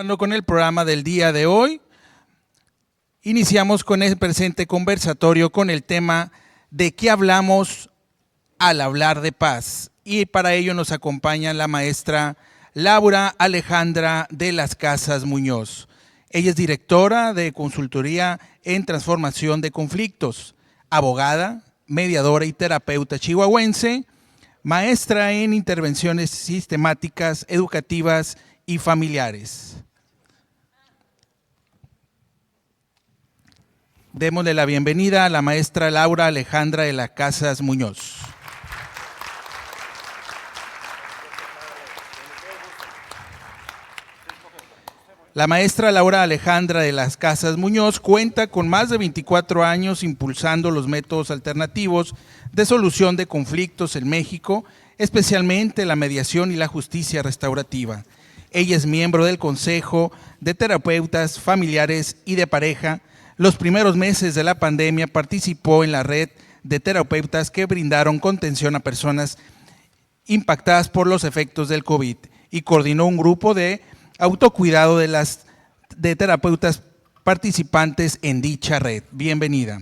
Con el programa del día de hoy, iniciamos con el presente conversatorio con el tema ¿de qué hablamos al hablar de paz? Y para ello nos acompaña la maestra Laura Alejandra de las Casas Muñoz. Ella es directora de consultoría en transformación de conflictos, abogada, mediadora y terapeuta chihuahuense, maestra en intervenciones sistemáticas, educativas y familiares. Démosle la bienvenida a la maestra Laura Alejandra de las Casas Muñoz. La maestra Laura Alejandra de las Casas Muñoz cuenta con más de 24 años impulsando los métodos alternativos de solución de conflictos en México, especialmente la mediación y la justicia restaurativa. Ella es miembro del Consejo de Terapeutas Familiares y de Pareja. Los primeros meses de la pandemia participó en la red de terapeutas que brindaron contención a personas impactadas por los efectos del COVID y coordinó un grupo de autocuidado de terapeutas participantes en dicha red. Bienvenida.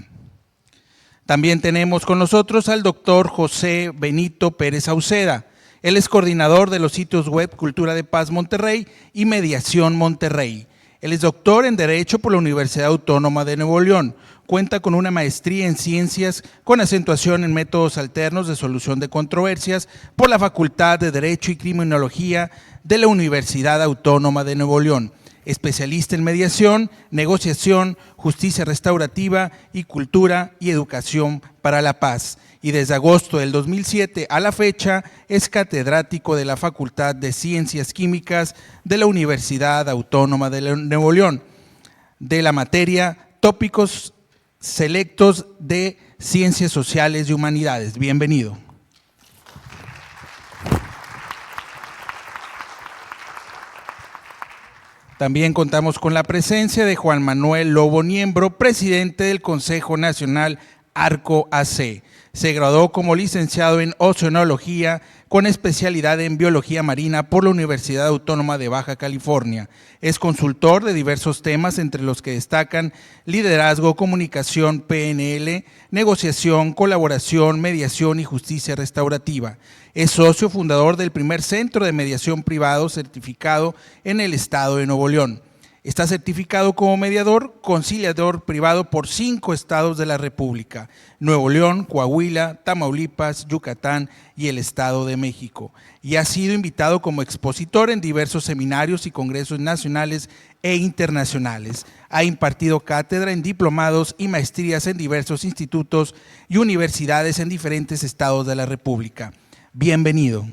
También tenemos con nosotros al doctor José Benito Pérez Sauceda. Él es coordinador de los sitios web Cultura de Paz Monterrey y Mediación Monterrey. Él es doctor en Derecho por la Universidad Autónoma de Nuevo León. Cuenta con una maestría en Ciencias con acentuación en Métodos Alternos de Solución de Controversias por la Facultad de Derecho y Criminología de la Universidad Autónoma de Nuevo León. Especialista en mediación, negociación, justicia restaurativa y cultura y educación para la paz. Y desde agosto del 2007 a la fecha es catedrático de la Facultad de Ciencias Químicas de la Universidad Autónoma de Nuevo León, de la materia Tópicos Selectos de Ciencias Sociales y Humanidades. Bienvenido. También contamos con la presencia de Juan Manuel Lobo Niembro, presidente del Consejo Nacional Arco AC. Se graduó como licenciado en Oceanología con especialidad en Biología Marina por la Universidad Autónoma de Baja California. Es consultor de diversos temas, entre los que destacan liderazgo, comunicación, PNL, negociación, colaboración, mediación y justicia restaurativa. Es socio fundador del primer centro de mediación privado certificado en el estado de Nuevo León. Está certificado como mediador conciliador privado por 5 estados de la República: Nuevo León, Coahuila, Tamaulipas, Yucatán y el Estado de México. Y ha sido invitado como expositor en diversos seminarios y congresos nacionales e internacionales. Ha impartido cátedra en diplomados y maestrías en diversos institutos y universidades en diferentes estados de la República. Bienvenido.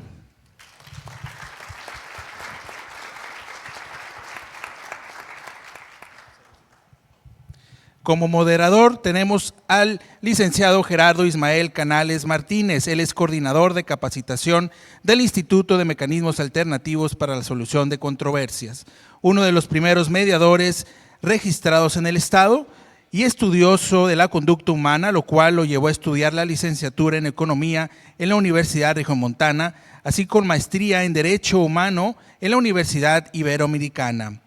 Como moderador tenemos al licenciado Gerardo Ismael Canales Martínez. Él es coordinador de capacitación del Instituto de Mecanismos Alternativos para la Solución de Controversias, uno de los primeros mediadores registrados en el Estado y estudioso de la conducta humana, lo cual lo llevó a estudiar la licenciatura en Economía en la Universidad Regiomontana, así como maestría en Derecho Humano en la Universidad Iberoamericana.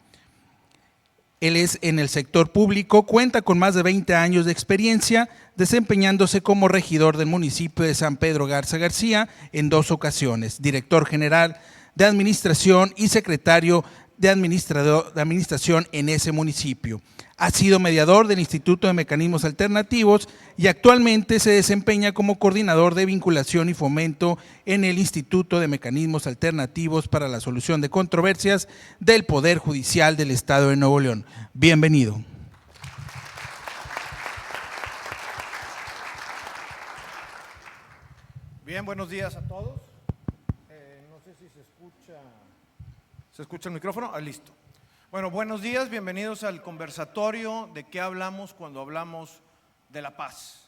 Él es en el sector público, cuenta con más de 20 años de experiencia, desempeñándose como regidor del municipio de San Pedro Garza García en 2 ocasiones, director general de administración y secretario de administración en ese municipio. Ha sido mediador del Instituto de Mecanismos Alternativos y actualmente se desempeña como coordinador de vinculación y fomento en el Instituto de Mecanismos Alternativos para la Solución de Controversias del Poder Judicial del Estado de Nuevo León. Bienvenido. Bien, buenos días a todos. No sé si se escucha el micrófono. Listo. Bueno, buenos días, bienvenidos al conversatorio de qué hablamos cuando hablamos de la paz.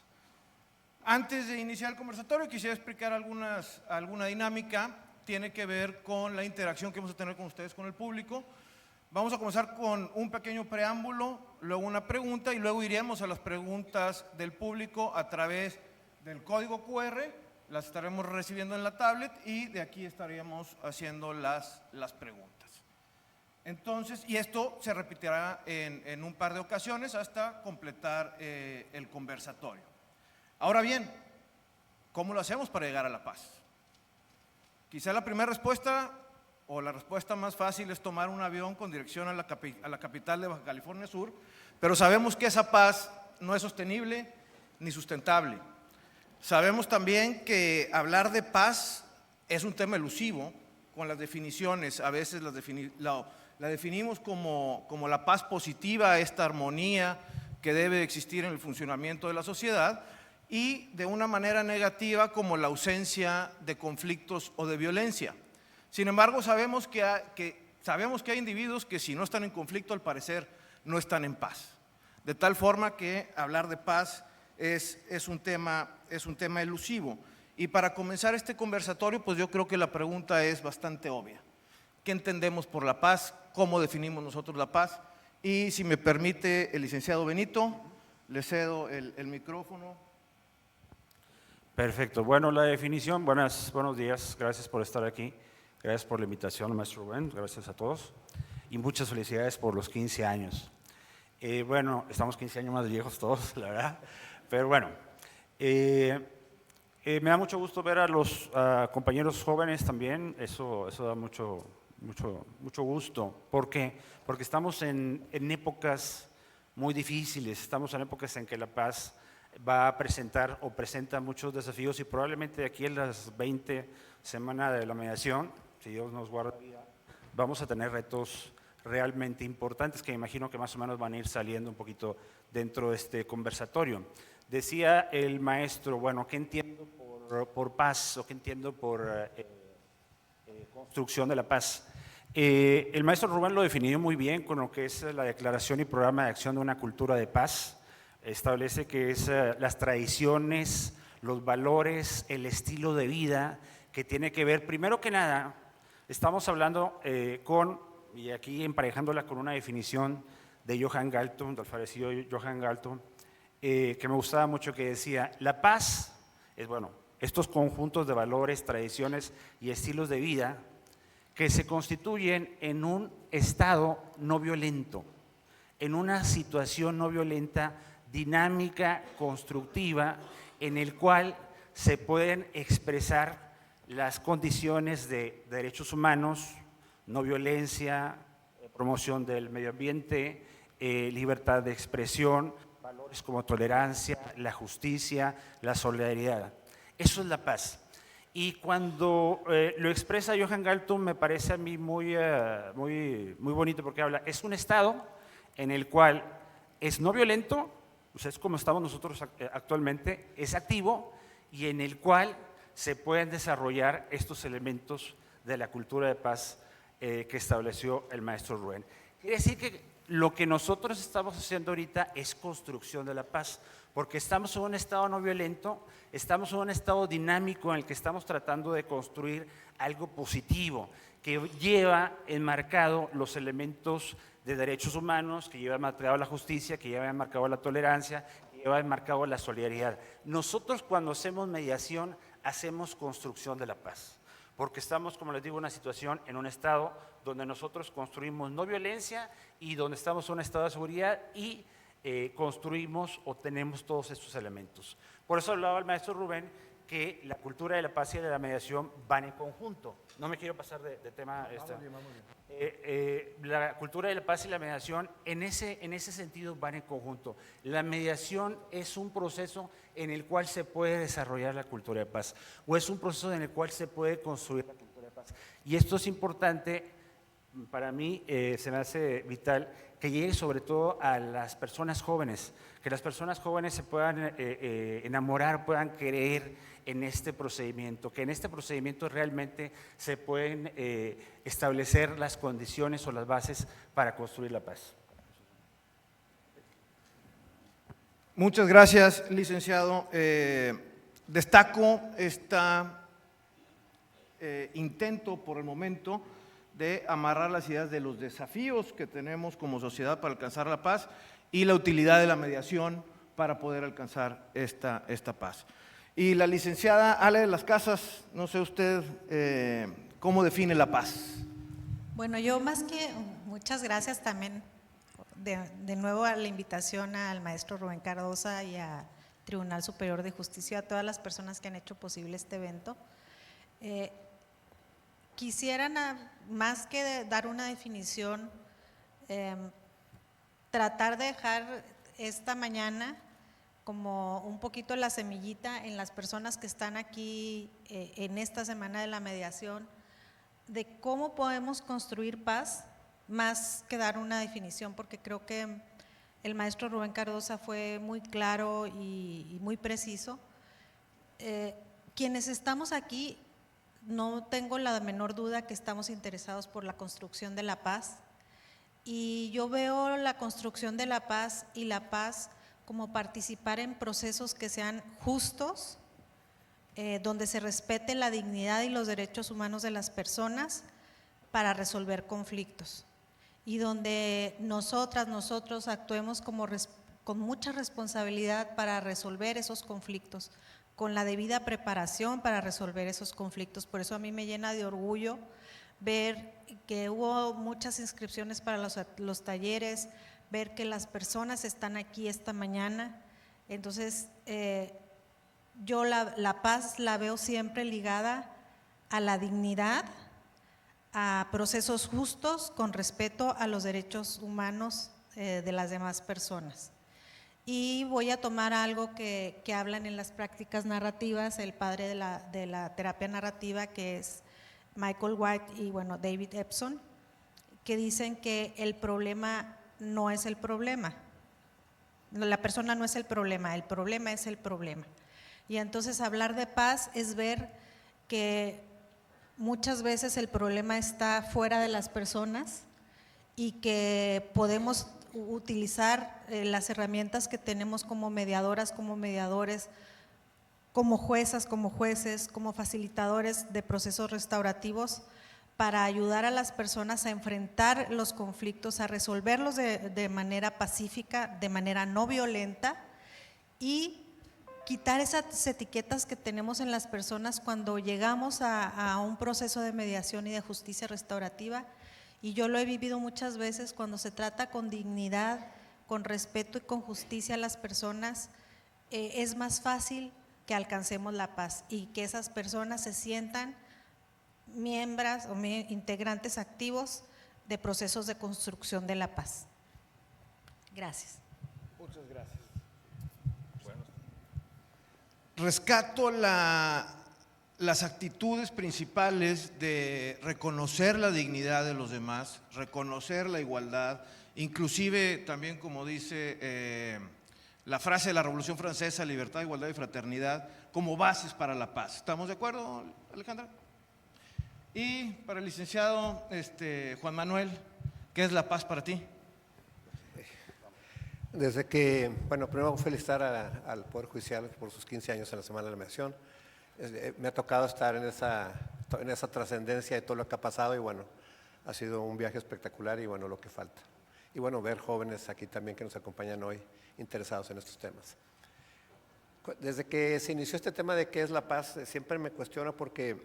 Antes de iniciar el conversatorio quisiera explicar alguna dinámica. Tiene que ver con la interacción que vamos a tener con ustedes, con el público. Vamos a comenzar con un pequeño preámbulo, luego una pregunta y luego iremos a las preguntas del público a través del código QR. Las estaremos recibiendo en la tablet y de aquí estaríamos haciendo las preguntas. Entonces, y esto se repetirá en un par de ocasiones hasta completar el conversatorio. Ahora bien, ¿cómo lo hacemos para llegar a la paz? Quizá la primera respuesta o la respuesta más fácil es tomar un avión con dirección a la capital de Baja California Sur, pero sabemos que esa paz no es sostenible ni sustentable. Sabemos también que hablar de paz es un tema elusivo con las definiciones. A veces la definimos como la paz positiva, esta armonía que debe existir en el funcionamiento de la sociedad, y de una manera negativa como la ausencia de conflictos o de violencia. Sin embargo, sabemos que hay individuos que si no están en conflicto, al parecer no están en paz. De tal forma que hablar de paz es un tema elusivo. Y para comenzar este conversatorio, pues yo creo que la pregunta es bastante obvia. ¿Qué entendemos por la paz? ¿Cómo definimos nosotros la paz? Y si me permite el licenciado Benito, le cedo el micrófono. Perfecto. Bueno, la definición, buenos días, gracias por estar aquí, gracias por la invitación, maestro Rubén, gracias a todos y muchas felicidades por los 15 años. Bueno, estamos 15 años más viejos todos, la verdad, pero bueno, me da mucho gusto ver a los compañeros jóvenes también, eso da mucho gusto. ¿Por qué? Porque estamos en épocas muy difíciles, estamos en épocas en que la paz va a presentar o presenta muchos desafíos y probablemente de aquí en las 20 semanas de la mediación, si Dios nos guarda vida, vamos a tener retos realmente importantes que me imagino que más o menos van a ir saliendo un poquito dentro de este conversatorio. Decía el maestro, bueno, ¿qué entiendo por paz o qué entiendo por construcción de la paz? El maestro Rubén lo definió muy bien con lo que es la declaración y programa de acción de una cultura de paz. Establece que es las tradiciones, los valores, el estilo de vida que tiene que ver, primero que nada, estamos hablando y aquí emparejándola con una definición de Johann Galtung, del fallecido Johann Galtung, que me gustaba mucho, que decía, la paz es, bueno, estos conjuntos de valores, tradiciones y estilos de vida que se constituyen en un estado no violento, en una situación no violenta, dinámica, constructiva, en el cual se pueden expresar las condiciones de derechos humanos, no violencia, promoción del medio ambiente, libertad de expresión, valores como tolerancia, la justicia, la solidaridad. Eso es la paz. Y cuando lo expresa Johann Galtung, me parece a mí muy bonito, porque habla, es un estado en el cual es no violento, o sea, es como estamos nosotros actualmente, es activo y en el cual se pueden desarrollar estos elementos de la cultura de paz que estableció el maestro Rubén. Quiere decir que lo que nosotros estamos haciendo ahorita es construcción de la paz, porque estamos en un estado no violento, estamos en un estado dinámico en el que estamos tratando de construir algo positivo, que lleva enmarcado los elementos de derechos humanos, que lleva enmarcado la justicia, que lleva enmarcado la tolerancia, que lleva enmarcado la solidaridad. Nosotros cuando hacemos mediación, hacemos construcción de la paz, porque estamos, como les digo, en una situación, en un estado donde nosotros construimos no violencia y donde estamos en un estado de seguridad y construimos o tenemos todos estos elementos. Por eso hablaba el maestro Rubén que la cultura de la paz y de la mediación van en conjunto. No me quiero pasar de tema. Vamos bien. La cultura de la paz y la mediación en ese sentido van en conjunto. La mediación es un proceso en el cual se puede desarrollar la cultura de paz o es un proceso en el cual se puede construir la cultura de paz. Y esto es importante, para mí se me hace vital que llegue sobre todo a las personas jóvenes, que las personas jóvenes se puedan enamorar, puedan creer en este procedimiento, que en este procedimiento realmente se pueden establecer las condiciones o las bases para construir la paz. Muchas gracias, licenciado. Destaco este intento por el momento de amarrar las ideas de los desafíos que tenemos como sociedad para alcanzar la paz y la utilidad de la mediación para poder alcanzar esta paz. Y la licenciada Ale de las Casas, no sé usted cómo define la paz. Bueno, yo más que Muchas gracias también de nuevo a la invitación al maestro Rubén Cardosa y al Tribunal Superior de Justicia, a todas las personas que han hecho posible este evento. Quisieran, más que dar una definición, tratar de dejar esta mañana como un poquito la semillita en las personas que están aquí en esta semana de la mediación, de cómo podemos construir paz, más que dar una definición, porque creo que el maestro Rubén Cardosa fue muy claro y muy preciso. Quienes estamos aquí, no tengo la menor duda que estamos interesados por la construcción de la paz, y yo veo la construcción de la paz y la paz como participar en procesos que sean justos, donde se respete la dignidad y los derechos humanos de las personas para resolver conflictos, y donde nosotros actuemos con mucha responsabilidad para resolver esos conflictos, con la debida preparación para resolver esos conflictos. Por eso a mí me llena de orgullo ver que hubo muchas inscripciones para los talleres, ver que las personas están aquí esta mañana. Entonces, yo la paz la veo siempre ligada a la dignidad, a procesos justos con respeto a los derechos humanos de las demás personas. Y voy a tomar algo que hablan en las prácticas narrativas, el padre de la terapia narrativa, que es Michael White y David Epson, que dicen que el problema no es el problema, la persona no es el problema es el problema. Y entonces hablar de paz es ver que muchas veces el problema está fuera de las personas y que podemos utilizar las herramientas que tenemos como mediadoras, como mediadores, como juezas, como jueces, como facilitadores de procesos restaurativos, para ayudar a las personas a enfrentar los conflictos, a resolverlos de manera pacífica, de manera no violenta, y quitar esas etiquetas que tenemos en las personas cuando llegamos a un proceso de mediación y de justicia restaurativa. Y yo lo he vivido muchas veces, cuando se trata con dignidad, con respeto y con justicia a las personas, es más fácil que alcancemos la paz y que esas personas se sientan miembros o integrantes activos de procesos de construcción de la paz. Gracias. Muchas gracias. Rescato las actitudes principales de reconocer la dignidad de los demás, reconocer la igualdad, inclusive también, como dice la frase de la Revolución Francesa, libertad, igualdad y fraternidad, como bases para la paz. ¿Estamos de acuerdo, Alejandra? Y para el licenciado Juan Manuel, ¿qué es la paz para ti? Desde que, primero felicitar al Poder Judicial por sus 15 años en la Semana de la Mediación. Me ha tocado estar en esa trascendencia de todo lo que ha pasado, y ha sido un viaje espectacular, y lo que falta. Y ver jóvenes aquí también que nos acompañan hoy interesados en estos temas. Desde que se inició este tema de qué es la paz, siempre me cuestiono, porque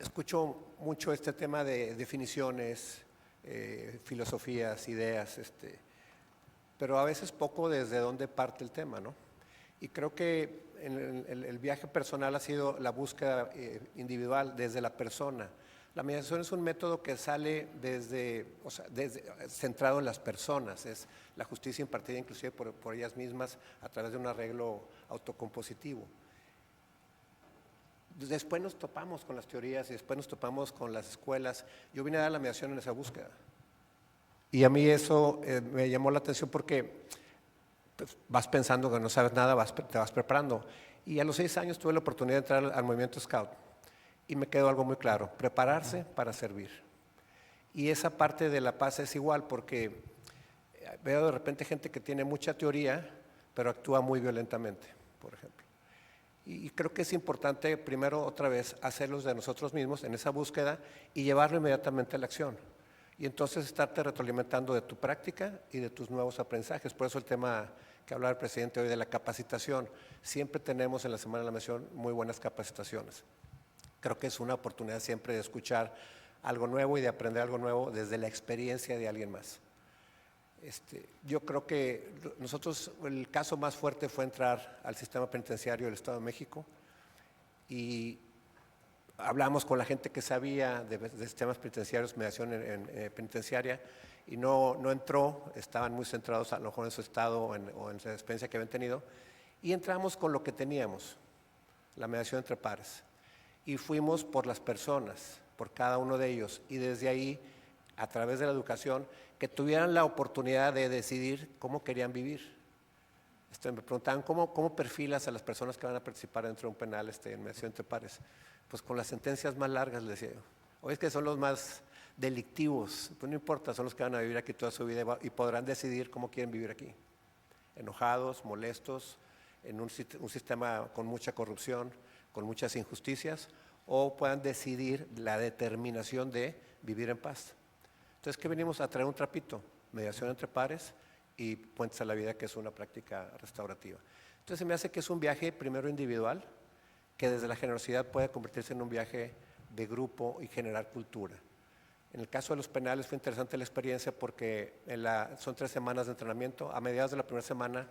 escucho mucho este tema de definiciones, filosofías, ideas, pero a veces poco desde dónde parte el tema, ¿no? Y creo que el viaje personal ha sido la búsqueda individual desde la persona. La mediación es un método que sale centrado en las personas, es la justicia impartida inclusive por ellas mismas a través de un arreglo autocompositivo. Después nos topamos con las teorías y después nos topamos con las escuelas. Yo vine a dar la mediación en esa búsqueda. Y a mí eso me llamó la atención, porque pues, vas pensando que no sabes nada, te vas preparando. Y a los 6 años tuve la oportunidad de entrar al movimiento Scout, y me quedó algo muy claro: prepararse para servir. Y esa parte de la paz es igual, porque veo de repente gente que tiene mucha teoría, pero actúa muy violentamente, por ejemplo. Y creo que es importante, primero, otra vez, hacerlos de nosotros mismos en esa búsqueda y llevarlo inmediatamente a la acción. Y entonces estarte retroalimentando de tu práctica y de tus nuevos aprendizajes. Por eso el tema que hablaba el presidente hoy de la capacitación. Siempre tenemos en la Semana de la Mediación muy buenas capacitaciones. Creo que es una oportunidad siempre de escuchar algo nuevo y de aprender algo nuevo desde la experiencia de alguien más. Yo creo que nosotros, el caso más fuerte fue entrar al sistema penitenciario del Estado de México y hablamos con la gente que sabía de sistemas penitenciarios, mediación penitenciaria, y no entró, estaban muy centrados a lo mejor en su estado o en la experiencia que habían tenido, y entramos con lo que teníamos, la mediación entre pares, y fuimos por las personas, por cada uno de ellos, y desde ahí, a través de la educación, que tuvieran la oportunidad de decidir cómo querían vivir. Me preguntaban, ¿cómo perfilas a las personas que van a participar dentro de un penal en mediación entre pares? Pues con las sentencias más largas, les decía yo. Hoy es que son los más delictivos, pues no importa, son los que van a vivir aquí toda su vida y podrán decidir cómo quieren vivir aquí. Enojados, molestos, en un sistema con mucha corrupción, con muchas injusticias, o puedan decidir la determinación de vivir en paz. Entonces, ¿qué venimos a traer? Un trapito, mediación entre pares y puentes a la vida, que es una práctica restaurativa. Entonces, se me hace que es un viaje primero individual, que desde la generosidad puede convertirse en un viaje de grupo y generar cultura. En el caso de los penales fue interesante la experiencia porque son 3 semanas de entrenamiento. A mediados de la primera semana,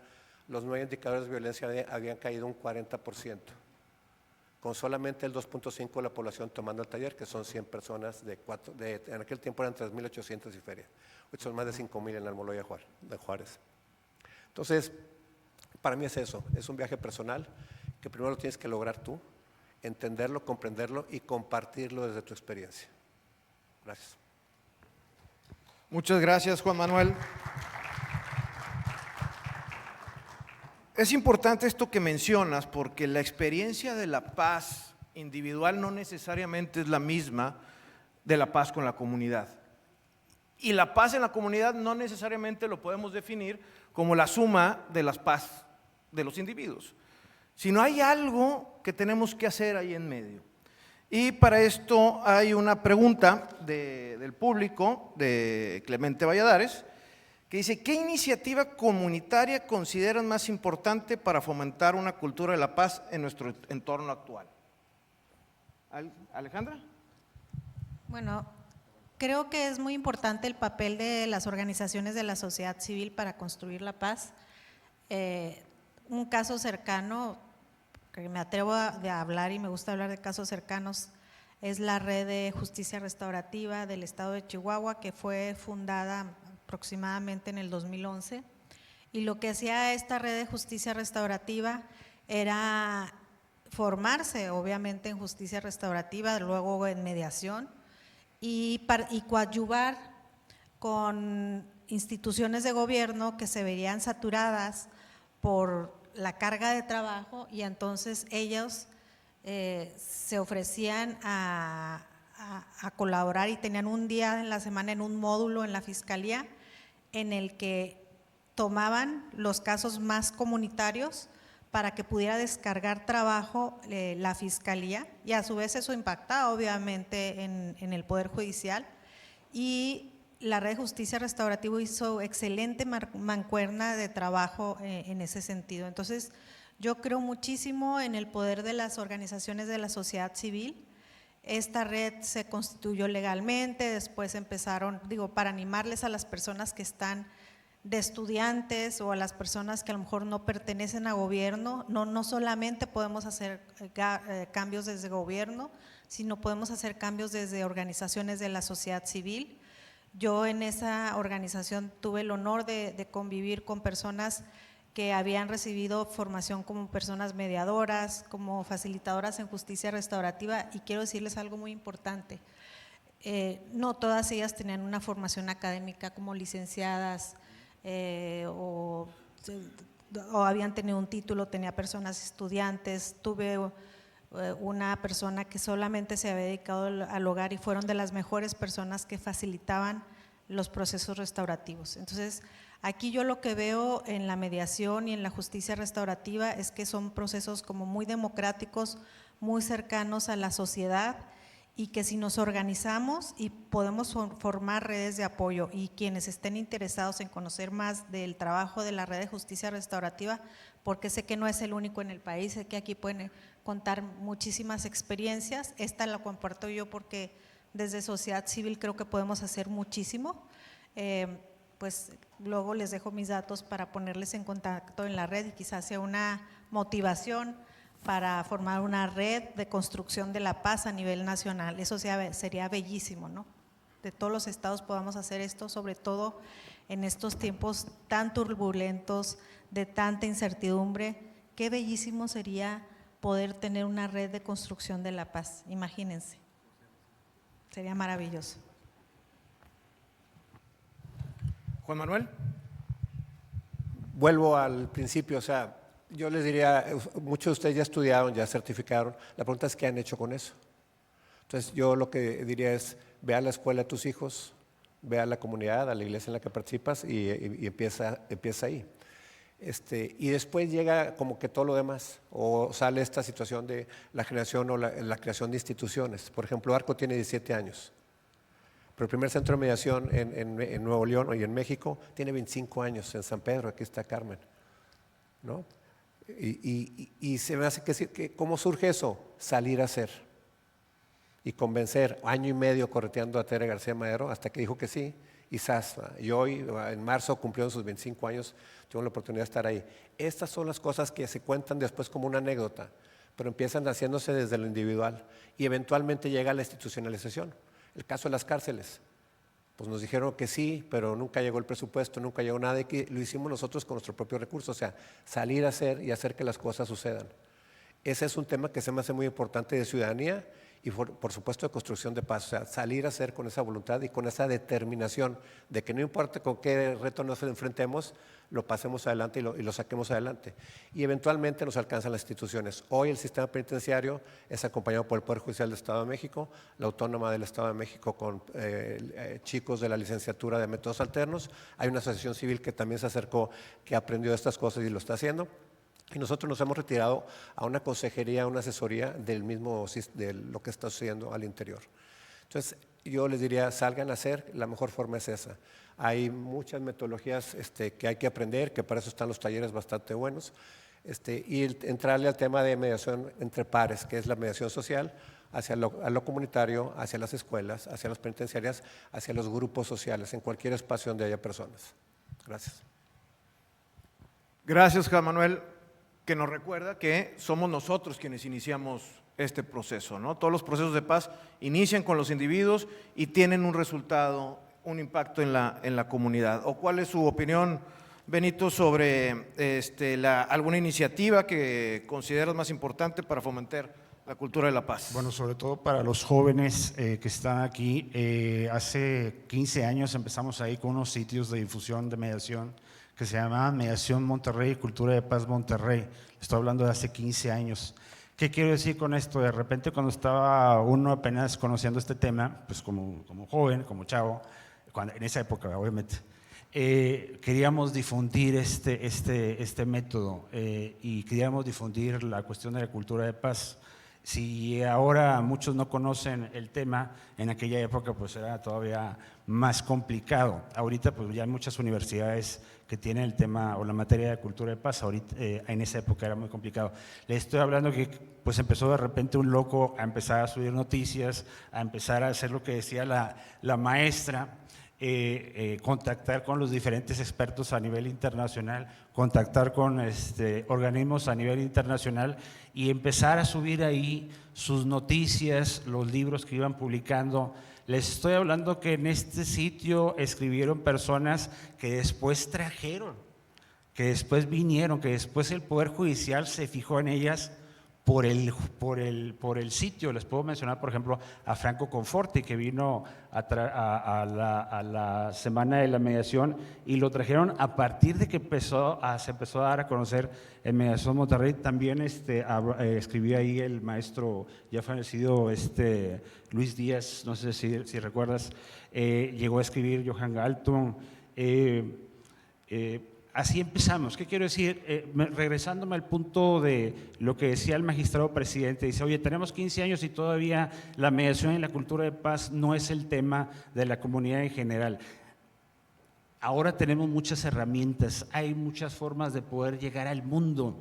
los 9 indicadores de violencia habían caído un 40%, con solamente el 2.5% de la población tomando el taller, que son 100 personas, en aquel tiempo eran 3.800 y feria. Hoy son más de 5.000 en Almoloya de Juárez. Entonces, para mí es eso, es un viaje personal que primero lo tienes que lograr tú, entenderlo, comprenderlo y compartirlo desde tu experiencia. Gracias. Muchas gracias, Juan Manuel. Es importante esto que mencionas porque la experiencia de la paz individual no necesariamente es la misma de la paz con la comunidad. Y la paz en la comunidad no necesariamente lo podemos definir como la suma de las paz de los individuos, sino hay algo que tenemos que hacer ahí en medio. Y para esto hay una pregunta del público, de Clemente Valladares, que dice: ¿qué iniciativa comunitaria consideran más importante para fomentar una cultura de la paz en nuestro entorno actual? ¿Alejandra? Bueno, creo que es muy importante el papel de las organizaciones de la sociedad civil para construir la paz. Un caso cercano, que me atrevo a hablar y me gusta hablar de casos cercanos, es la Red de Justicia Restaurativa del Estado de Chihuahua, que fue fundada aproximadamente en el 2011, y lo que hacía esta Red de Justicia Restaurativa era formarse obviamente en justicia restaurativa, luego en mediación y coadyuvar con instituciones de gobierno que se verían saturadas por la carga de trabajo, y entonces ellos se ofrecían a colaborar y tenían un día en la semana en un módulo en la fiscalía en el que tomaban los casos más comunitarios para que pudiera descargar trabajo la fiscalía, y a su vez eso impactaba obviamente en el Poder Judicial. Y la Red de Justicia Restaurativa hizo excelente mancuerna de trabajo en ese sentido. Entonces, yo creo muchísimo en el poder de las organizaciones de la sociedad civil. Esta red se constituyó legalmente, después empezaron, para animarles a las personas que están de estudiantes o a las personas que a lo mejor no pertenecen a gobierno. No solamente podemos hacer cambios desde gobierno, sino podemos hacer cambios desde organizaciones de la sociedad civil. Yo en esa organización tuve el honor de convivir con personas que habían recibido formación como personas mediadoras, como facilitadoras en justicia restaurativa, y quiero decirles algo muy importante. No todas ellas tenían una formación académica como licenciadas o habían tenido un título, tenía personas estudiantes. Tuve una persona que solamente se había dedicado al hogar y fueron de las mejores personas que facilitaban los procesos restaurativos. Entonces, aquí yo lo que veo en la mediación y en la justicia restaurativa es que son procesos como muy democráticos, muy cercanos a la sociedad, y que si nos organizamos y podemos formar redes de apoyo, y quienes estén interesados en conocer más del trabajo de la Red de Justicia Restaurativa, porque sé que no es el único en el país, sé que aquí pueden contar muchísimas experiencias. Esta la comparto yo porque Desde sociedad civil creo que podemos hacer muchísimo. Pues luego les dejo mis datos para ponerles en contacto en la red y quizás sea una motivación para formar una red de construcción de la paz a nivel nacional. Eso sería bellísimo, ¿no? De todos los estados podamos hacer esto, sobre todo en estos tiempos tan turbulentos, de tanta incertidumbre. Qué bellísimo sería poder tener una red de construcción de la paz, imagínense. Sería maravilloso. Juan Manuel. Vuelvo al principio, o sea, yo les diría, muchos de ustedes ya estudiaron, ya certificaron, la pregunta es ¿qué han hecho con eso? Entonces yo lo que diría es, ve a la escuela de tus hijos, ve a la comunidad, a la iglesia en la que participas y empieza ahí. Y después llega como que todo lo demás, o sale esta situación de la generación o la creación de instituciones. Por ejemplo, Arco tiene 17 años, pero el primer centro de mediación en Nuevo León y en México tiene 25 años, en San Pedro, aquí está Carmen, ¿no? Y se me hace que ¿cómo surge eso? Salir a hacer y convencer. Año y medio correteando a Tere García Madero hasta que dijo que sí. Y hoy, en marzo, cumplieron sus 25 años, tuve la oportunidad de estar ahí. Estas son las cosas que se cuentan después como una anécdota, pero empiezan haciéndose desde lo individual y eventualmente llega a la institucionalización. El caso de las cárceles, pues nos dijeron que sí, pero nunca llegó el presupuesto, nunca llegó nada, y que lo hicimos nosotros con nuestro propio recurso, o sea, salir a hacer y hacer que las cosas sucedan. Ese es un tema que se me hace muy importante de ciudadanía y por supuesto de construcción de paz, o sea, salir a hacer con esa voluntad y con esa determinación de que no importa con qué reto nos enfrentemos, lo pasemos adelante y lo saquemos adelante. Y eventualmente nos alcanzan las instituciones. Hoy el sistema penitenciario es acompañado por el Poder Judicial del Estado de México, la Autónoma del Estado de México con chicos de la licenciatura de métodos alternos. Hay una asociación civil que también se acercó, que aprendió estas cosas y lo está haciendo. Y nosotros nos hemos retirado a una consejería, a una asesoría de lo que está sucediendo al interior. Entonces, yo les diría, salgan a hacer, la mejor forma es esa. Hay muchas metodologías que hay que aprender, que para eso están los talleres bastante buenos, y entrarle al tema de mediación entre pares, que es la mediación social, a lo comunitario, hacia las escuelas, hacia las penitenciarias, hacia los grupos sociales, en cualquier espacio donde haya personas. Gracias. Gracias, Juan Manuel, que nos recuerda que somos nosotros quienes iniciamos este proceso, ¿no? Todos los procesos de paz inician con los individuos y tienen un resultado, un impacto en la comunidad. ¿O cuál es su opinión, Benito, sobre alguna iniciativa que consideras más importante para fomentar la cultura de la paz? Bueno, sobre todo para los jóvenes que están aquí. Hace 15 años empezamos ahí con unos sitios de difusión de mediación que se llamaban Mediación Monterrey y Cultura de Paz Monterrey. Estoy hablando de hace 15 años. ¿Qué quiero decir con esto? De repente cuando estaba uno apenas conociendo este tema, pues como joven, como chavo, en esa época obviamente, queríamos difundir este método y queríamos difundir la cuestión de la cultura de paz. Si ahora muchos no conocen el tema, en aquella época pues era todavía más complicado. Ahorita pues ya hay muchas universidades que tienen el tema o la materia de cultura de paz. Ahorita, en esa época era muy complicado. Le estoy hablando que pues empezó de repente un loco a empezar a subir noticias, a empezar a hacer lo que decía la maestra, contactar con los diferentes expertos a nivel internacional, contactar con organismos a nivel internacional y empezar a subir ahí sus noticias, los libros que iban publicando. Les estoy hablando que en este sitio escribieron personas que después trajeron, que después vinieron, que después el Poder Judicial se fijó en ellas por el sitio. Les puedo mencionar, por ejemplo, a Franco Conforti, que vino a la Semana de la Mediación y lo trajeron a partir de que se empezó a dar a conocer en Mediación Monterrey. También escribió ahí el maestro ya fallecido Luis Díaz, no sé si recuerdas, llegó a escribir Johan Galton. Así empezamos. ¿Qué quiero decir? Regresándome al punto de lo que decía el magistrado presidente, dice, oye, tenemos 15 años y todavía la mediación y la cultura de paz no es el tema de la comunidad en general. Ahora tenemos muchas herramientas, hay muchas formas de poder llegar al mundo.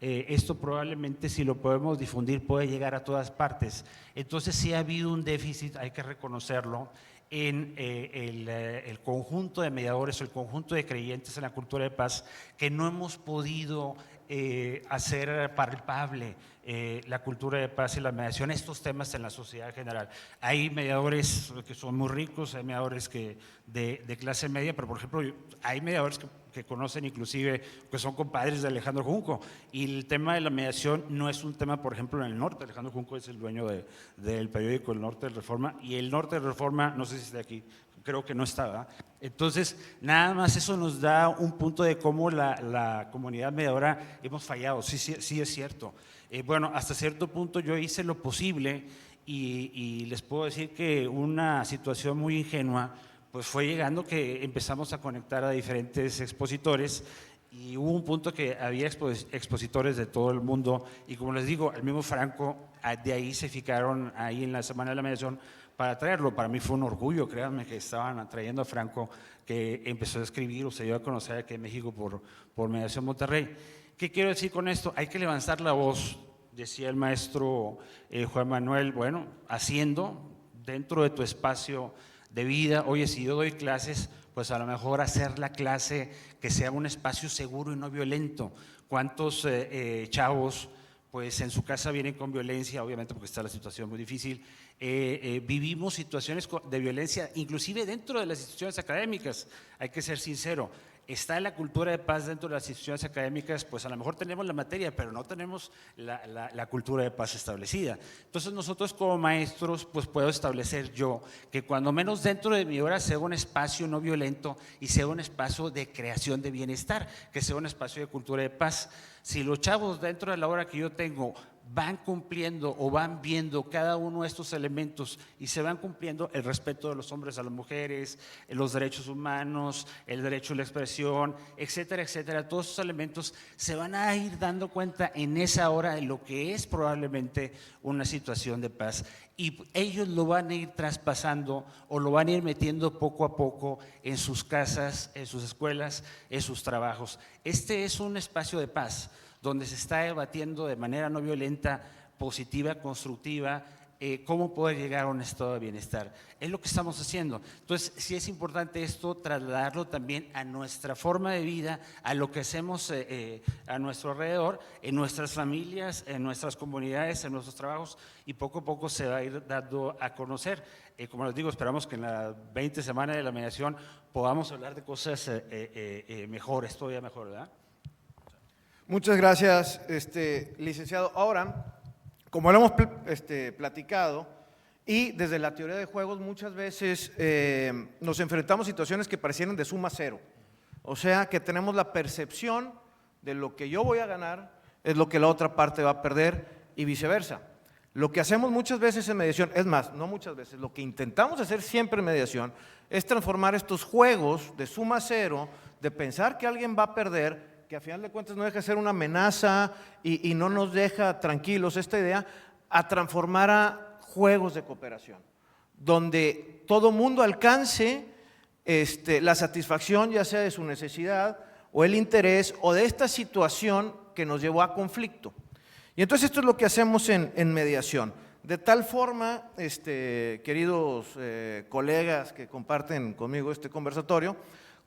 esto probablemente, si lo podemos difundir, puede llegar a todas partes. Entonces sí ha habido un déficit, hay que reconocerlo, en el conjunto de mediadores o el conjunto de creyentes en la cultura de paz, que no hemos podido hacer palpable la cultura de paz y la mediación, estos temas en la sociedad en general. Hay mediadores que son muy ricos, hay mediadores de clase media, pero por ejemplo hay mediadores que conocen inclusive, que son compadres de Alejandro Junco, y el tema de la mediación no es un tema, por ejemplo, en el norte. Alejandro Junco es el dueño del periódico El Norte de Reforma, y el Norte de Reforma, no sé si está aquí, creo que no estaba. Entonces, nada más eso nos da un punto de cómo la comunidad mediadora hemos fallado. Sí es cierto. Bueno, hasta cierto punto yo hice lo posible y les puedo decir que una situación muy ingenua pues fue llegando que empezamos a conectar a diferentes expositores y hubo un punto que había expositores de todo el mundo y como les digo, el mismo Franco, de ahí se fijaron ahí en la Semana de la Mediación para traerlo. Para mí fue un orgullo, créanme, que estaban trayendo a Franco, que empezó a escribir o se dio a conocer aquí en México por Mediación Monterrey. ¿Qué quiero decir con esto? Hay que levantar la voz, decía el maestro Juan Manuel, bueno, haciendo dentro de tu espacio de vida. Oye, si yo doy clases, pues a lo mejor hacer la clase que sea un espacio seguro y no violento. ¿Cuántos chavos pues en su casa vienen con violencia, obviamente porque está la situación muy difícil? Vivimos situaciones de violencia, inclusive dentro de las instituciones académicas, hay que ser sincero. Está la cultura de paz dentro de las instituciones académicas, pues a lo mejor tenemos la materia, pero no tenemos la cultura de paz establecida. Entonces nosotros como maestros, pues puedo establecer yo que cuando menos dentro de mi hora sea un espacio no violento y sea un espacio de creación de bienestar, que sea un espacio de cultura de paz. Si los chavos dentro de la hora que yo tengo van cumpliendo o van viendo cada uno de estos elementos y se van cumpliendo el respeto de los hombres a las mujeres, los derechos humanos, el derecho a la expresión, etcétera, etcétera, todos esos elementos se van a ir dando cuenta en esa hora de lo que es probablemente una situación de paz y ellos lo van a ir traspasando o lo van a ir metiendo poco a poco en sus casas, en sus escuelas, en sus trabajos. Este es un espacio de paz donde se está debatiendo de manera no violenta, positiva, constructiva, cómo poder llegar a un estado de bienestar. Es lo que estamos haciendo. Entonces, sí es importante esto, trasladarlo también a nuestra forma de vida, a lo que hacemos a nuestro alrededor, en nuestras familias, en nuestras comunidades, en nuestros trabajos, y poco a poco se va a ir dando a conocer. Como les digo, esperamos que en la 20 semana de la mediación podamos hablar de cosas mejores, todavía mejor, ¿verdad? Muchas gracias, licenciado. Ahora, como lo hemos platicado, y desde la teoría de juegos muchas veces nos enfrentamos a situaciones que parecieran de suma cero. O sea, que tenemos la percepción de lo que yo voy a ganar es lo que la otra parte va a perder y viceversa. Lo que hacemos muchas veces en mediación, es más, no muchas veces, lo que intentamos hacer siempre en mediación es transformar estos juegos de suma cero, de pensar que alguien va a perder, que a final de cuentas no deja de ser una amenaza y no nos deja tranquilos esta idea, a transformar a juegos de cooperación, donde todo mundo alcance la satisfacción ya sea de su necesidad o el interés o de esta situación que nos llevó a conflicto. Y entonces esto es lo que hacemos en mediación. De tal forma, queridos colegas que comparten conmigo este conversatorio,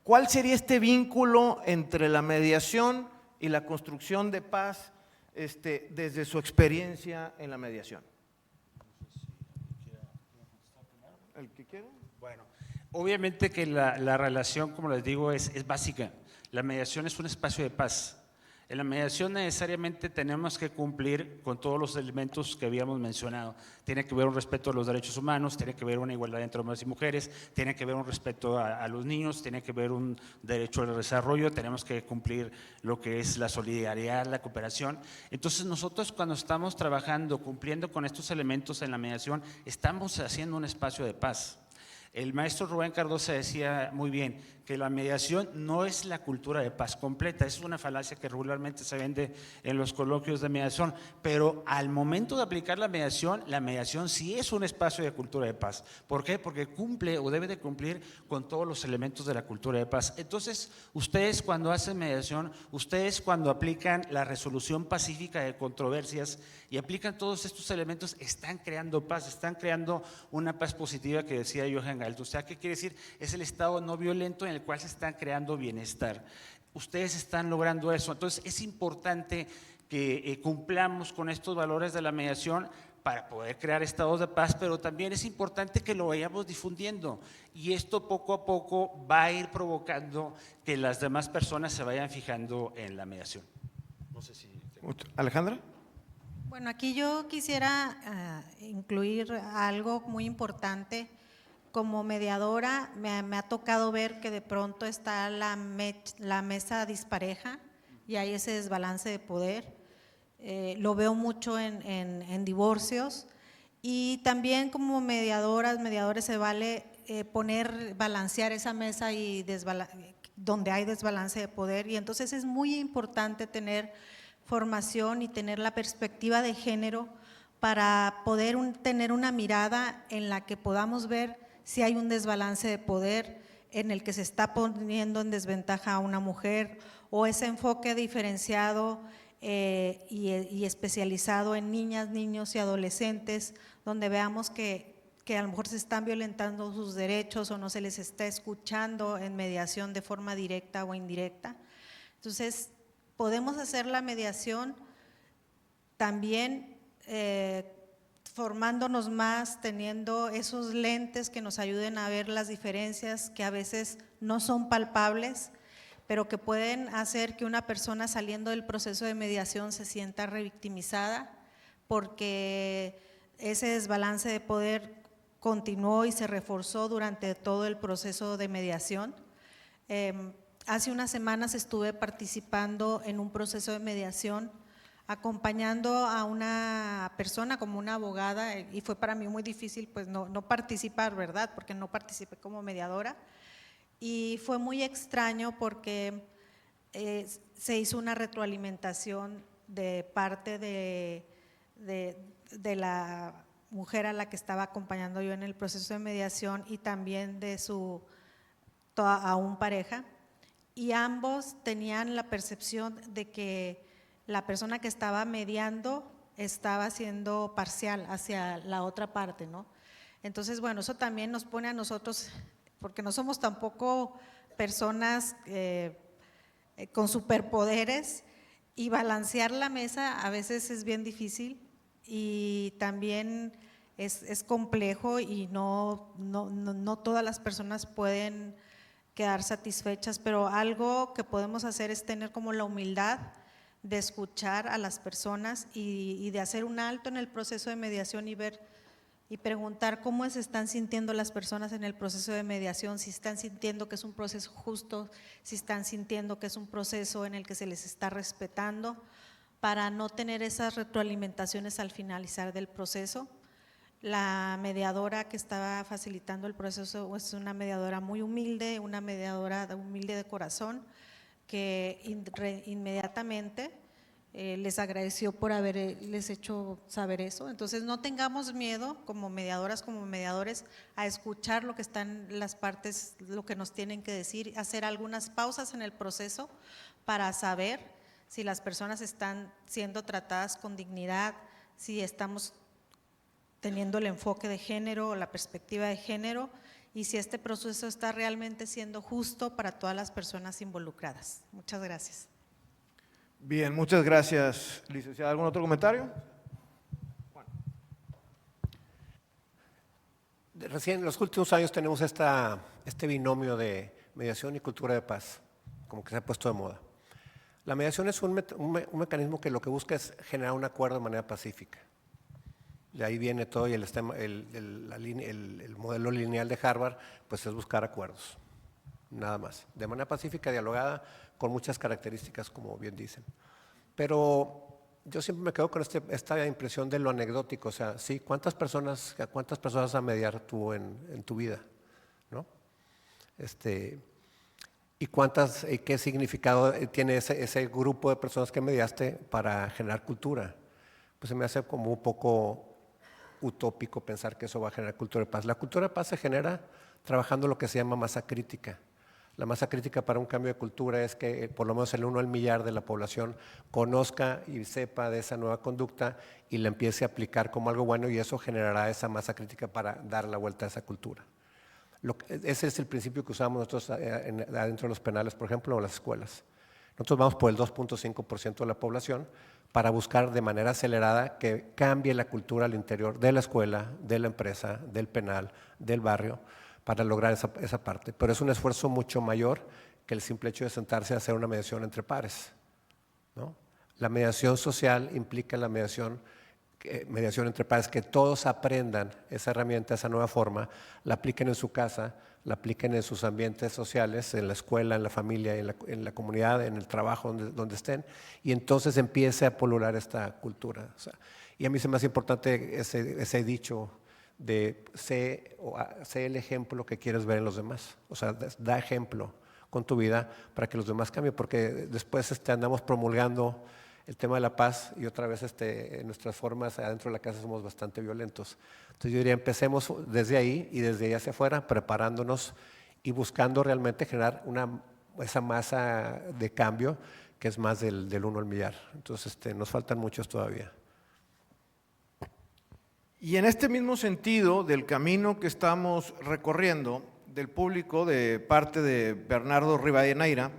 ¿cuál sería este vínculo entre la mediación y la construcción de paz desde su experiencia en la mediación? ¿El que quiera? Bueno, obviamente que la relación, como les digo, es básica. La mediación es un espacio de paz. En la mediación necesariamente tenemos que cumplir con todos los elementos que habíamos mencionado. Tiene que haber un respeto a los derechos humanos, tiene que haber una igualdad entre hombres y mujeres, tiene que haber un respeto a los niños, tiene que haber un derecho al desarrollo, tenemos que cumplir lo que es la solidaridad, la cooperación. Entonces nosotros cuando estamos trabajando, cumpliendo con estos elementos en la mediación, estamos haciendo un espacio de paz. El maestro Rubén Cardosa decía muy bien que la mediación no es la cultura de paz completa. Es una falacia que regularmente se vende en los coloquios de mediación, pero al momento de aplicar la mediación sí es un espacio de cultura de paz. ¿Por qué? Porque cumple o debe de cumplir con todos los elementos de la cultura de paz. Entonces, ustedes cuando hacen mediación, ustedes cuando aplican la resolución pacífica de controversias y aplican todos estos elementos, están creando paz, están creando una paz positiva que decía Johan Galtung. O sea, ¿qué quiere decir? Es el estado no violento en el cual se está creando bienestar. Ustedes están logrando eso. Entonces, es importante que cumplamos con estos valores de la mediación para poder crear estados de paz, pero también es importante que lo vayamos difundiendo y esto poco a poco va a ir provocando que las demás personas se vayan fijando en la mediación. No sé si… Alejandra. Bueno, aquí yo quisiera incluir algo muy importante. Como mediadora me ha tocado ver que de pronto está la mesa dispareja y hay ese desbalance de poder. Lo veo mucho en divorcios y también como mediadores se vale balancear esa mesa y donde hay desbalance de poder, y entonces es muy importante tener formación y tener la perspectiva de género para poder tener una mirada en la que podamos ver si hay un desbalance de poder en el que se está poniendo en desventaja a una mujer, o ese enfoque diferenciado y especializado en niñas, niños y adolescentes, donde veamos que a lo mejor se están violentando sus derechos o no se les está escuchando en mediación de forma directa o indirecta. Entonces, podemos hacer la mediación también formándonos más, teniendo esos lentes que nos ayuden a ver las diferencias que a veces no son palpables, pero que pueden hacer que una persona saliendo del proceso de mediación se sienta revictimizada porque ese desbalance de poder continuó y se reforzó durante todo el proceso de mediación. Hace unas semanas estuve participando en un proceso de mediación, acompañando a una persona como una abogada, y fue para mí muy difícil pues no participar, ¿verdad? Porque no participé como mediadora, y fue muy extraño porque se hizo una retroalimentación de parte de la mujer a la que estaba acompañando yo en el proceso de mediación y también de aún pareja, y ambos tenían la percepción de que la persona que estaba mediando estaba siendo parcial hacia la otra parte, ¿no? Entonces, bueno, eso también nos pone a nosotros, porque no somos tampoco personas con superpoderes, y balancear la mesa a veces es bien difícil y también es complejo, y no todas las personas pueden quedar satisfechas, pero algo que podemos hacer es tener como la humildad de escuchar a las personas y de hacer un alto en el proceso de mediación y ver y preguntar cómo se están sintiendo las personas en el proceso de mediación, si están sintiendo que es un proceso justo, si están sintiendo que es un proceso en el que se les está respetando, para no tener esas retroalimentaciones al finalizar del proceso. La mediadora que estaba facilitando el proceso es una mediadora muy humilde, una mediadora humilde de corazón, que inmediatamente les agradeció por haberles hecho saber eso. Entonces, no tengamos miedo como mediadoras, como mediadores, a escuchar lo que están las partes, lo que nos tienen que decir, hacer algunas pausas en el proceso para saber si las personas están siendo tratadas con dignidad, si estamos teniendo el enfoque de género o la perspectiva de género, y si este proceso está realmente siendo justo para todas las personas involucradas. Muchas gracias. Bien, muchas gracias, licenciada. ¿Algún otro comentario? Recién en los últimos años tenemos este binomio de mediación y cultura de paz, como que se ha puesto de moda. La mediación es un mecanismo que lo que busca es generar un acuerdo de manera pacífica. De ahí viene todo, y el modelo lineal de Harvard pues es buscar acuerdos, nada más, de manera pacífica, dialogada, con muchas características, como bien dicen. Pero yo siempre me quedo con esta impresión de lo anecdótico, o sea, sí, ¿cuántas personas vas a mediar tú en tu vida? ¿No? ¿Y qué significado tiene ese grupo de personas que mediaste para generar cultura? Pues se me hace como un poco utópico pensar que eso va a generar cultura de paz. La cultura de paz se genera trabajando lo que se llama masa crítica. La masa crítica para un cambio de cultura es que por lo menos el 1 al millar de la población conozca y sepa de esa nueva conducta y la empiece a aplicar como algo bueno, y eso generará esa masa crítica para dar la vuelta a esa cultura. Ese es el principio que usamos nosotros adentro de los penales, por ejemplo, o las escuelas. Nosotros vamos por el 2.5% de la población para buscar de manera acelerada que cambie la cultura al interior de la escuela, de la empresa, del penal, del barrio, para lograr esa parte. Pero es un esfuerzo mucho mayor que el simple hecho de sentarse a hacer una mediación entre pares, ¿no? La mediación social implica la mediación entre pares, que todos aprendan esa herramienta, esa nueva forma, la apliquen en su casa, la apliquen en sus ambientes sociales, en la escuela, en la familia, en la comunidad, en el trabajo, donde estén, y entonces empiece a pulular esta cultura. O sea, y a mí se me hace importante ese dicho de sé el ejemplo que quieres ver en los demás. O sea, da ejemplo con tu vida para que los demás cambien, porque después andamos promulgando el tema de la paz y otra vez en nuestras formas adentro de la casa somos bastante violentos. Entonces yo diría, empecemos desde ahí y desde ahí hacia afuera, preparándonos y buscando realmente generar esa masa de cambio que es más del 1 al millar. Entonces nos faltan muchos todavía. Y en este mismo sentido del camino que estamos recorriendo, del público, de parte de Bernardo Rivadeneira,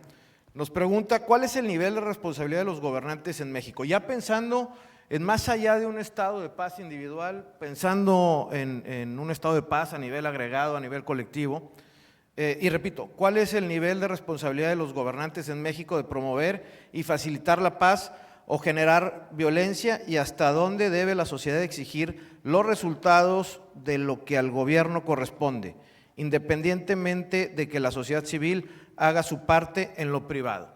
nos pregunta cuál es el nivel de responsabilidad de los gobernantes en México. Ya pensando en más allá de un estado de paz individual, pensando en un estado de paz a nivel agregado, a nivel colectivo, y repito, ¿cuál es el nivel de responsabilidad de los gobernantes en México de promover y facilitar la paz o generar violencia, y hasta dónde debe la sociedad exigir los resultados de lo que al gobierno corresponde, independientemente de que la sociedad civil haga su parte en lo privado?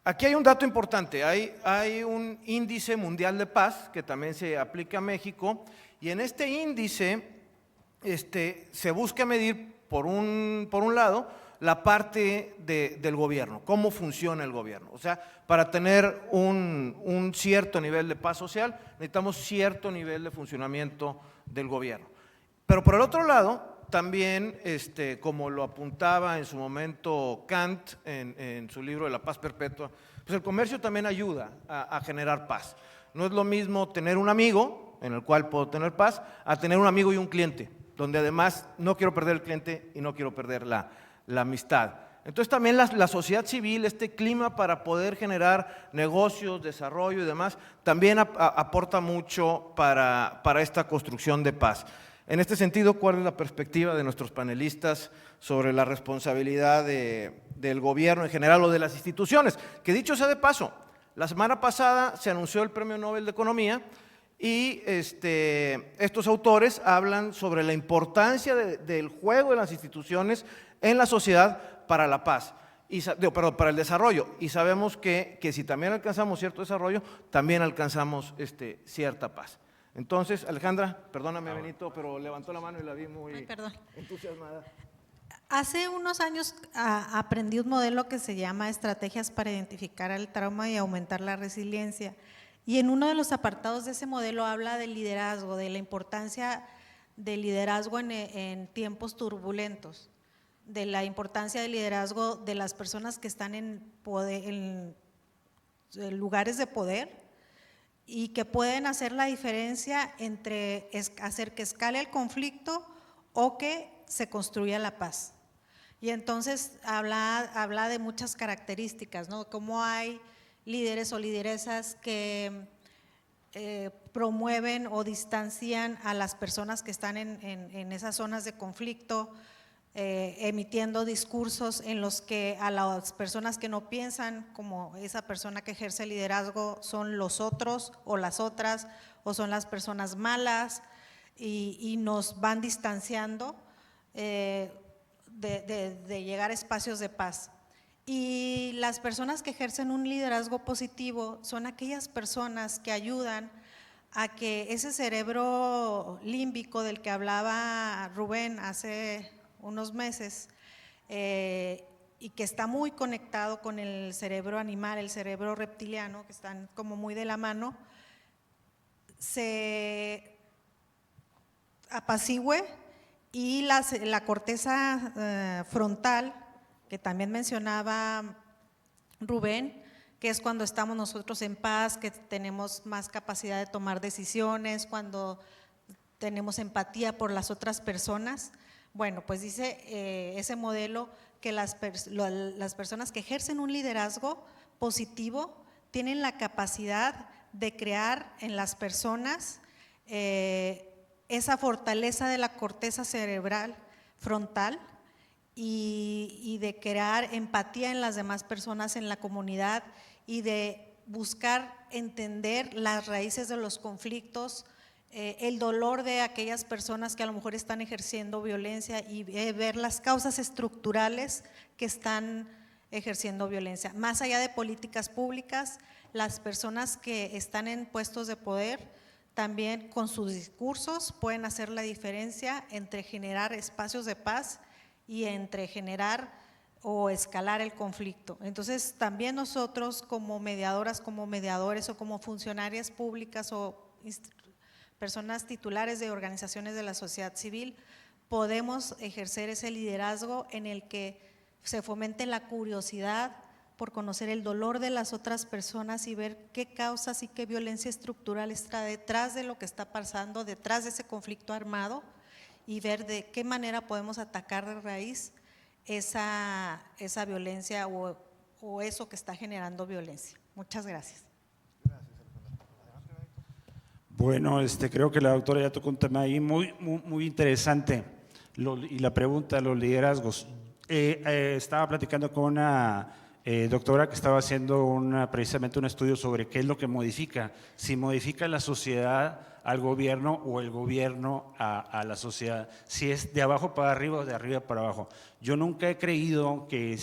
Aquí hay un dato importante, hay un índice mundial de paz que también se aplica a México, y en este índice se busca medir por un lado la parte del gobierno, cómo funciona el gobierno. O sea, para tener un cierto nivel de paz social necesitamos cierto nivel de funcionamiento del gobierno. Pero por el otro lado, también, como lo apuntaba en su momento Kant en su libro de La Paz Perpetua, pues el comercio también ayuda a generar paz. No es lo mismo tener un amigo, en el cual puedo tener paz, a tener un amigo y un cliente, donde además no quiero perder el cliente y no quiero perder la amistad. Entonces también la sociedad civil, este clima para poder generar negocios, desarrollo y demás, también aporta mucho para esta construcción de paz. En este sentido, ¿cuál es la perspectiva de nuestros panelistas sobre la responsabilidad del gobierno en general o de las instituciones? Que dicho sea de paso, la semana pasada se anunció el Premio Nobel de Economía y estos autores hablan sobre la importancia del juego de las instituciones en la sociedad para la paz, para el desarrollo. Y sabemos que si también alcanzamos cierto desarrollo, también alcanzamos cierta paz. Entonces, Alejandra, perdóname Benito, pero levantó la mano y la vi muy entusiasmada. Hace unos años aprendí un modelo que se llama Estrategias para identificar el trauma y aumentar la resiliencia. Y en uno de los apartados de ese modelo habla del liderazgo, de la importancia del liderazgo en tiempos turbulentos, de la importancia del liderazgo de las personas que están en lugares de poder y que pueden hacer la diferencia entre hacer que escale el conflicto o que se construya la paz. Y entonces habla de muchas características, ¿no? Cómo hay líderes o lideresas que promueven o distancian a las personas que están en esas zonas de conflicto, emitiendo discursos en los que a las personas que no piensan como esa persona que ejerce liderazgo son los otros o las otras, o son las personas malas, y nos van distanciando de llegar a espacios de paz. Y las personas que ejercen un liderazgo positivo son aquellas personas que ayudan a que ese cerebro límbico del que hablaba Rubén hace unos meses y que está muy conectado con el cerebro animal, el cerebro reptiliano, que están como muy de la mano, se apacigüe y la corteza frontal, que también mencionaba Rubén, que es cuando estamos nosotros en paz, que tenemos más capacidad de tomar decisiones, cuando tenemos empatía por las otras personas. Bueno, pues dice ese modelo que las personas que ejercen un liderazgo positivo tienen la capacidad de crear en las personas esa fortaleza de la corteza cerebral frontal y de crear empatía en las demás personas en la comunidad y de buscar entender las raíces de los conflictos, el dolor de aquellas personas que a lo mejor están ejerciendo violencia y ver las causas estructurales que están ejerciendo violencia. Más allá de políticas públicas, las personas que están en puestos de poder también con sus discursos pueden hacer la diferencia entre generar espacios de paz y entre generar o escalar el conflicto. Entonces, también nosotros como mediadoras, como mediadores o como funcionarias públicas o personas titulares de organizaciones de la sociedad civil, podemos ejercer ese liderazgo en el que se fomente la curiosidad por conocer el dolor de las otras personas y ver qué causas y qué violencia estructural está detrás de lo que está pasando, detrás de ese conflicto armado, y ver de qué manera podemos atacar de raíz esa violencia o eso que está generando violencia. Muchas gracias. Bueno, creo que la doctora ya tocó un tema ahí muy interesante, y la pregunta de los liderazgos. Estaba platicando con una doctora que estaba haciendo precisamente un estudio sobre qué es lo que modifica, si modifica la sociedad al gobierno o el gobierno a la sociedad, si es de abajo para arriba o de arriba para abajo. Yo nunca he creído que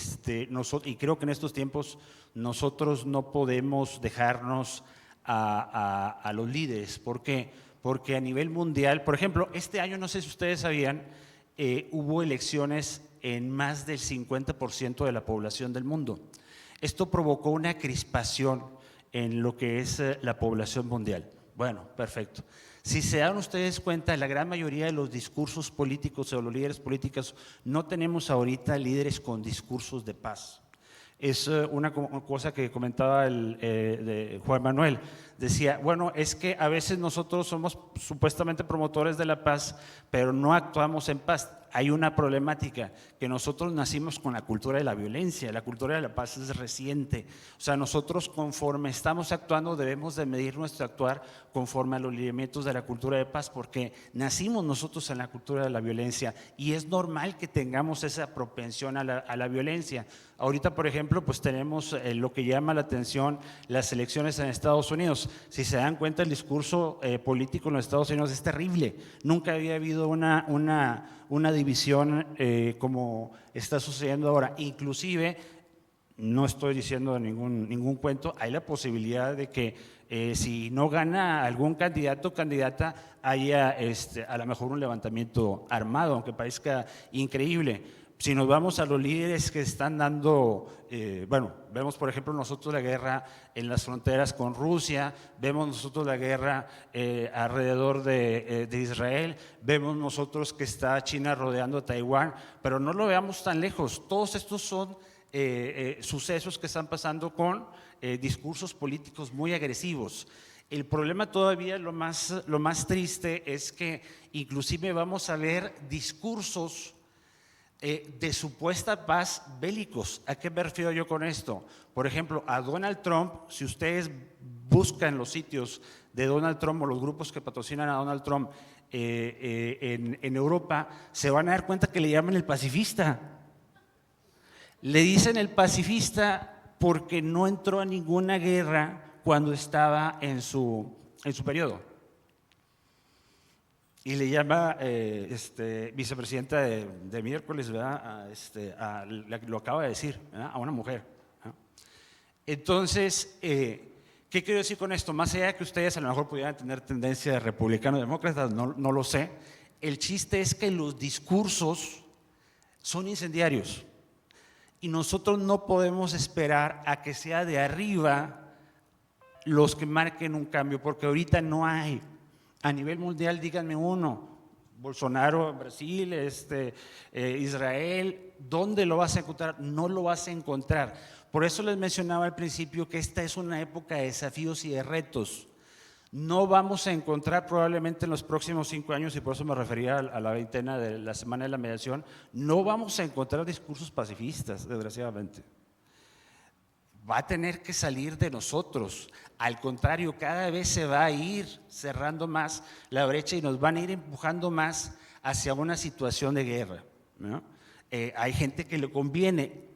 nosotros, y creo que en estos tiempos nosotros no podemos dejarnos a los líderes. ¿Por qué? Porque a nivel mundial, por ejemplo, este año, no sé si ustedes sabían, hubo elecciones en más del 50% de la población del mundo. Esto provocó una crispación en lo que es la población mundial. Bueno, perfecto. Si se dan ustedes cuenta, la gran mayoría de los discursos políticos o los líderes políticos, no tenemos ahorita líderes con discursos de paz. Es una cosa que comentaba de Juan Manuel. Decía, bueno, es que a veces nosotros somos supuestamente promotores de la paz, pero no actuamos en paz. Hay una problemática, que nosotros nacimos con la cultura de la violencia, la cultura de la paz es reciente. O sea, nosotros conforme estamos actuando debemos de medir nuestro actuar conforme a los lineamientos de la cultura de paz, porque nacimos nosotros en la cultura de la violencia y es normal que tengamos esa propensión a la violencia. Ahorita, por ejemplo, pues tenemos lo que llama la atención, las elecciones en Estados Unidos. Si se dan cuenta, el discurso político en los Estados Unidos es terrible. Nunca había habido una división como está sucediendo ahora. Inclusive, no estoy diciendo ningún cuento, hay la posibilidad de que si no gana algún candidato o candidata, haya a lo mejor un levantamiento armado, aunque parezca increíble. Si nos vamos a los líderes que están dando, bueno, vemos por ejemplo nosotros la guerra en las fronteras con Rusia, vemos nosotros la guerra alrededor de Israel, vemos nosotros que está China rodeando a Taiwán, pero no lo veamos tan lejos. Todos estos son sucesos que están pasando con discursos políticos muy agresivos. El problema todavía, lo más triste es que inclusive vamos a ver discursos de supuesta paz bélicos. ¿A qué me refiero yo con esto? Por ejemplo, a Donald Trump, si ustedes buscan los sitios de Donald Trump o los grupos que patrocinan a Donald Trump en Europa, se van a dar cuenta que le llaman el pacifista. Le dicen el pacifista porque no entró a ninguna guerra cuando estaba en su periodo. Y le llama vicepresidenta de miércoles, ¿verdad? Lo acaba de decir, ¿verdad? A una mujer, ¿verdad? Entonces, ¿qué quiero decir con esto? Más allá de que ustedes a lo mejor pudieran tener tendencia de republicano-demócratas, no lo sé. El chiste es que los discursos son incendiarios. y nosotros no podemos esperar a que sea de arriba los que marquen un cambio, porque ahorita no hay. A nivel mundial, díganme uno, Bolsonaro en Brasil, Israel, ¿dónde lo vas a encontrar? No lo vas a encontrar. Por eso les mencionaba al principio que esta es una época de desafíos y de retos. No vamos a encontrar probablemente en los próximos 5 años, y por eso me refería a la veintena de la Semana de la Mediación, no vamos a encontrar discursos pacifistas, desgraciadamente. Va a tener que salir de nosotros. Al contrario, cada vez se va a ir cerrando más la brecha y nos van a ir empujando más hacia una situación de guerra, ¿no? Hay gente que le conviene,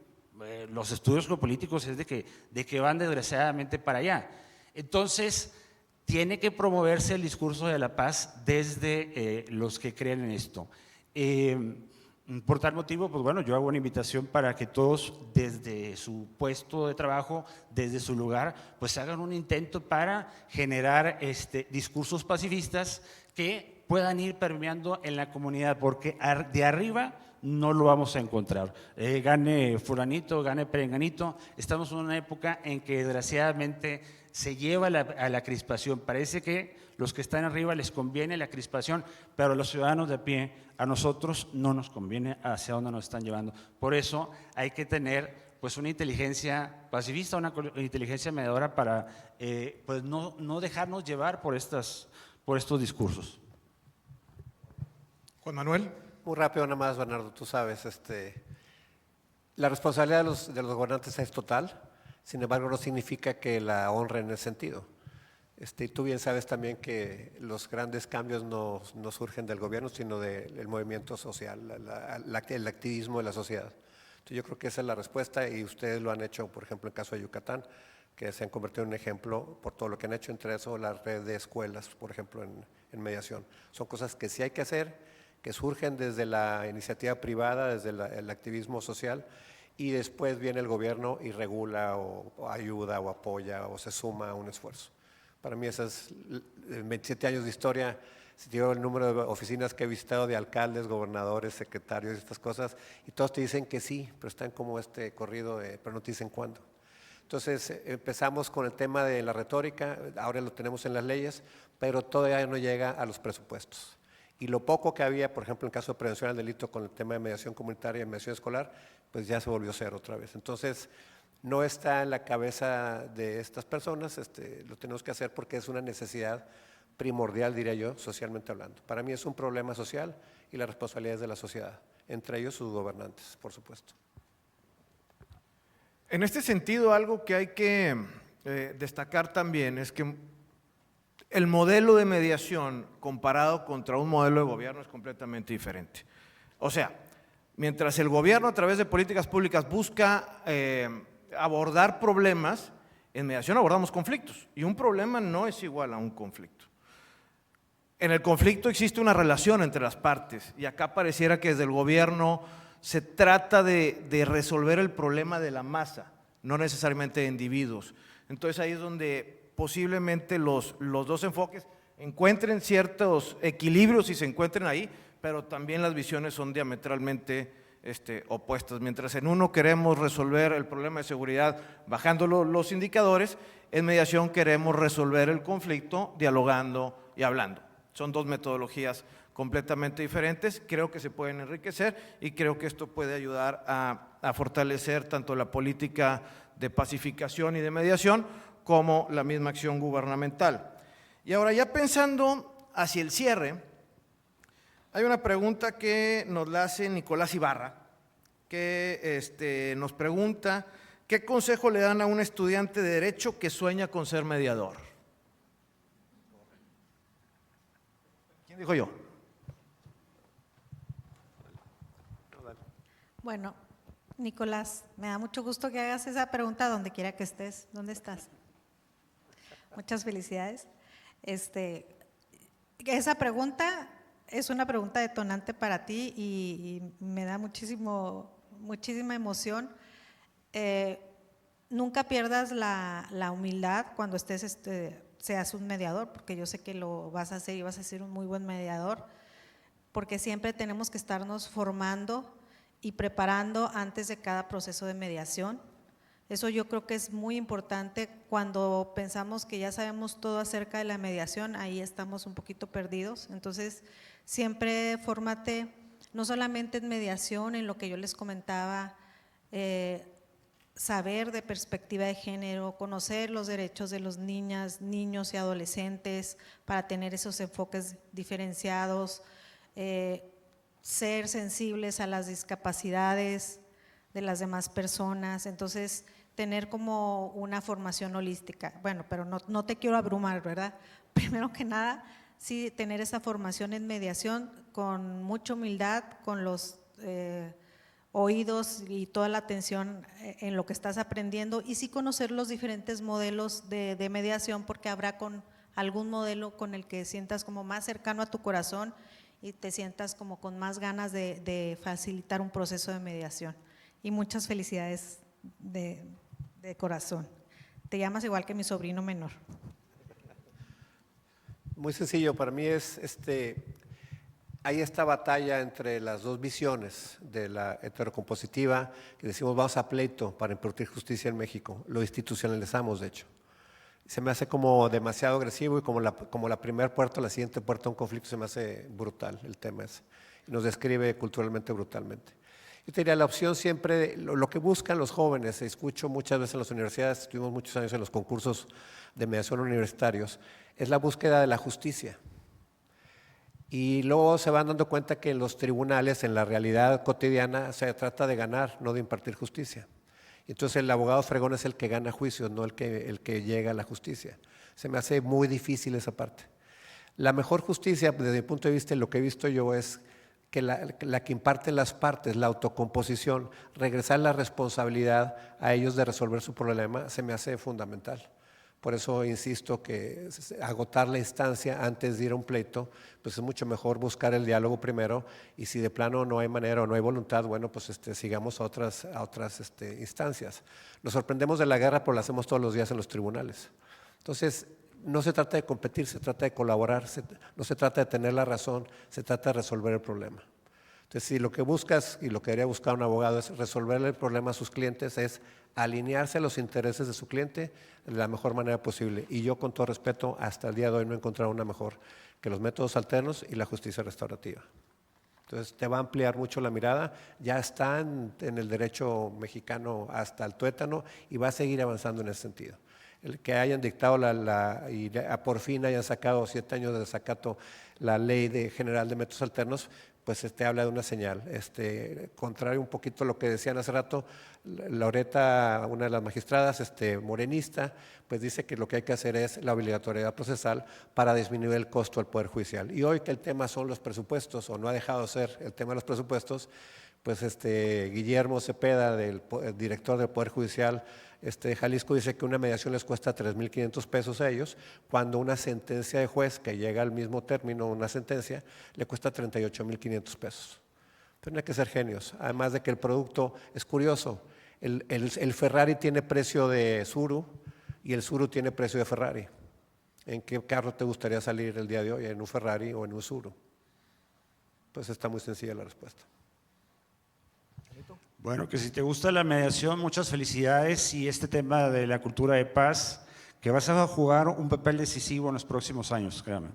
los estudios geopolíticos es de que van desgraciadamente para allá. Entonces, tiene que promoverse el discurso de la paz desde los que creen en esto. Por tal motivo, pues bueno, yo hago una invitación para que todos desde su puesto de trabajo, desde su lugar, pues hagan un intento para generar discursos pacifistas que puedan ir permeando en la comunidad, porque de arriba no lo vamos a encontrar. Gane fulanito, gane perenganito. Estamos en una época en que desgraciadamente se lleva a la crispación. Parece que los que están arriba les conviene la crispación, pero a los ciudadanos de a pie, a nosotros no nos conviene hacia dónde nos están llevando. Por eso hay que tener pues una inteligencia pacifista, una inteligencia mediadora para pues no dejarnos llevar por estos discursos. Juan Manuel. Muy rápido nada más, Bernardo, tú sabes, la responsabilidad de los gobernantes es total, sin embargo no significa que la honren en ese sentido. Y tú bien sabes también que los grandes cambios no surgen del gobierno, sino del movimiento social, el activismo de la sociedad. Entonces yo creo que esa es la respuesta y ustedes lo han hecho, por ejemplo, en el caso de Yucatán, que se han convertido en un ejemplo por todo lo que han hecho, entre eso la red de escuelas, por ejemplo, en mediación. Son cosas que sí hay que hacer, que surgen desde la iniciativa privada, desde el activismo social, y después viene el gobierno y regula o ayuda o apoya o se suma a un esfuerzo. Para mí esas 27 años de historia, si te digo el número de oficinas que he visitado de alcaldes, gobernadores, secretarios y estas cosas, y todos te dicen que sí, pero están como corrido, pero no te dicen cuándo. Entonces empezamos con el tema de la retórica, ahora lo tenemos en las leyes, pero todavía no llega a los presupuestos. Y lo poco que había, por ejemplo, en caso de prevención al delito con el tema de mediación comunitaria y mediación escolar, pues ya se volvió cero otra vez. Entonces, no está en la cabeza de estas personas, lo tenemos que hacer porque es una necesidad primordial, diría yo, socialmente hablando. Para mí es un problema social y la responsabilidad es de la sociedad, entre ellos sus gobernantes, por supuesto. En este sentido, algo que hay que destacar también es que el modelo de mediación comparado contra un modelo de gobierno es completamente diferente. O sea, mientras el gobierno a través de políticas públicas busca abordar problemas, en mediación abordamos conflictos y un problema no es igual a un conflicto. En el conflicto existe una relación entre las partes y acá pareciera que desde el gobierno se trata de resolver el problema de la masa, no necesariamente de individuos. Entonces ahí es donde posiblemente los dos enfoques encuentren ciertos equilibrios y se encuentren ahí, pero también las visiones son diametralmente opuestas. Mientras en uno queremos resolver el problema de seguridad bajando los indicadores, en mediación queremos resolver el conflicto dialogando y hablando. Son dos metodologías completamente diferentes, creo que se pueden enriquecer y creo que esto puede ayudar a fortalecer tanto la política de pacificación y de mediación como la misma acción gubernamental. Y ahora ya pensando hacia el cierre, hay una pregunta que nos la hace Nicolás Ibarra, que nos pregunta, ¿qué consejo le dan a un estudiante de Derecho que sueña con ser mediador? ¿Quién dijo yo? Bueno, Nicolás, me da mucho gusto que hagas esa pregunta donde quiera que estés. ¿Dónde estás? Muchas felicidades. Esa pregunta es una pregunta detonante para ti y me da muchísima emoción. Nunca pierdas la humildad cuando estés, seas un mediador, porque yo sé que lo vas a hacer y vas a ser un muy buen mediador, porque siempre tenemos que estarnos formando y preparando antes de cada proceso de mediación. Eso yo creo que es muy importante. Cuando pensamos que ya sabemos todo acerca de la mediación, ahí estamos un poquito perdidos. Entonces, siempre fórmate, no solamente en mediación, en lo que yo les comentaba, saber de perspectiva de género, conocer los derechos de los niñas, niños y adolescentes para tener esos enfoques diferenciados, ser sensibles a las discapacidades de las demás personas. Entonces, tener como una formación holística. Bueno, pero no te quiero abrumar, ¿verdad? Primero que nada, sí, tener esa formación en mediación con mucha humildad, con los oídos y toda la atención en lo que estás aprendiendo, y sí conocer los diferentes modelos de mediación, porque habrá con algún modelo con el que sientas como más cercano a tu corazón y te sientas como con más ganas de facilitar un proceso de mediación. Y muchas felicidades de corazón. Te llamas igual que mi sobrino menor. Muy sencillo, para mí es hay esta batalla entre las dos visiones de la heterocompositiva, que decimos vamos a pleito para impartir justicia en México, lo institucionalizamos de hecho. Se me hace como demasiado agresivo y como la primer puerta, la siguiente puerta a un conflicto se me hace brutal el tema ese. Y nos describe culturalmente brutalmente. Yo te diría, la opción siempre, lo que buscan los jóvenes, escucho muchas veces en las universidades, estuvimos muchos años en los concursos de mediación universitarios, es la búsqueda de la justicia. Y luego se van dando cuenta que en los tribunales, en la realidad cotidiana, se trata de ganar, no de impartir justicia. Entonces el abogado fregón es el que gana juicios, no el que llega a la justicia. Se me hace muy difícil esa parte. La mejor justicia, desde mi punto de vista, y lo que he visto yo es que la que imparte las partes, la autocomposición, regresar la responsabilidad a ellos de resolver su problema, se me hace fundamental. Por eso insisto que agotar la instancia antes de ir a un pleito, pues es mucho mejor buscar el diálogo primero, y si de plano no hay manera o no hay voluntad, bueno, pues sigamos a otras instancias. Nos sorprendemos de la guerra, pero la hacemos todos los días en los tribunales. Entonces, no se trata de competir, se trata de colaborar, no se trata de tener la razón, se trata de resolver el problema. Entonces, si lo que buscas y lo que debería buscar un abogado es resolverle el problema a sus clientes, es alinearse a los intereses de su cliente de la mejor manera posible. Y yo, con todo respeto, hasta el día de hoy no he encontrado una mejor que los métodos alternos y la justicia restaurativa. Entonces, te va a ampliar mucho la mirada, ya están en el derecho mexicano hasta el tuétano y va a seguir avanzando en ese sentido. El que hayan dictado y por fin hayan sacado 7 años de desacato la ley general de métodos alternos, pues habla de una señal. Contrario un poquito a lo que decían hace rato, Loreta, una de las magistradas, morenista, pues dice que lo que hay que hacer es la obligatoriedad procesal para disminuir el costo al Poder Judicial. Y hoy que el tema son los presupuestos, o no ha dejado de ser el tema de los presupuestos, pues Guillermo Cepeda, el director del Poder Judicial de Jalisco, dice que una mediación les cuesta 3,500 pesos a ellos, cuando una sentencia de juez que llega al mismo término, una sentencia, le cuesta 38,500 pesos. Pero no hay que ser genios, además de que el producto es curioso. El Ferrari tiene precio de Tsuru y el Tsuru tiene precio de Ferrari. ¿En qué carro te gustaría salir el día de hoy? ¿En un Ferrari o en un Tsuru? Pues está muy sencilla la respuesta. Bueno, que si te gusta la mediación, muchas felicidades, y este tema de la cultura de paz, que vas a jugar un papel decisivo en los próximos años, créame.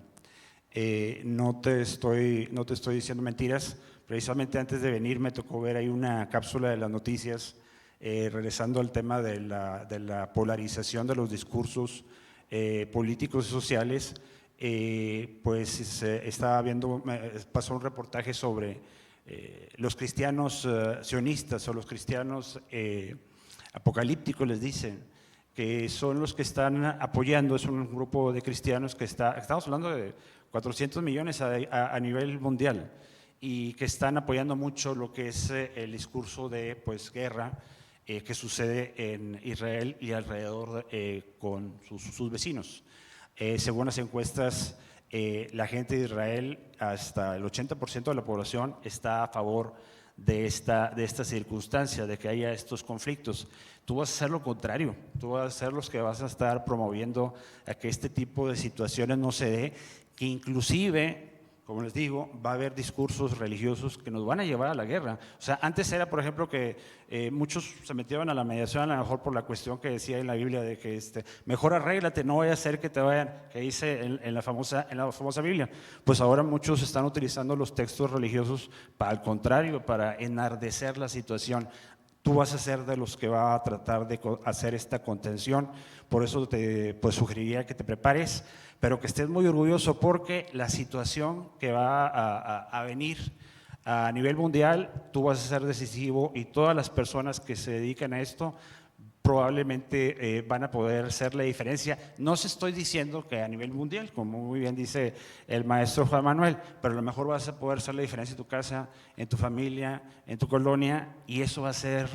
No te estoy diciendo mentiras. Precisamente antes de venir me tocó ver ahí una cápsula de las noticias, regresando al tema de la polarización de los discursos políticos y sociales. Pues estaba viendo, pasó un reportaje sobre los cristianos sionistas, o los cristianos apocalípticos, les dicen, que son los que están apoyando. Es un grupo de cristianos que estamos hablando de 400 millones a nivel mundial, y que están apoyando mucho lo que es el discurso de guerra que sucede en Israel y alrededor con sus vecinos. Según las encuestas, la gente de Israel, hasta el 80% de la población está a favor de esta circunstancia, de que haya estos conflictos. Tú vas a hacer lo contrario, tú vas a ser los que vas a estar promoviendo a que este tipo de situaciones no se dé, que inclusive, como les digo, va a haber discursos religiosos que nos van a llevar a la guerra. O sea, antes era, por ejemplo, que muchos se metían a la mediación a lo mejor por la cuestión que decía en la Biblia de que mejor arréglate, no vaya a ser que te vayan, que dice en la famosa Biblia. Pues ahora muchos están utilizando los textos religiosos para al contrario, para enardecer la situación. Tú vas a ser de los que va a tratar de hacer esta contención, por eso te sugeriría que te prepares, pero que estés muy orgulloso porque la situación que va a venir a nivel mundial, tú vas a ser decisivo y todas las personas que se dedican a esto probablemente van a poder hacer la diferencia. No se estoy diciendo que a nivel mundial, como muy bien dice el maestro Juan Manuel, pero a lo mejor vas a poder hacer la diferencia en tu casa, en tu familia, en tu colonia, y eso va a ser,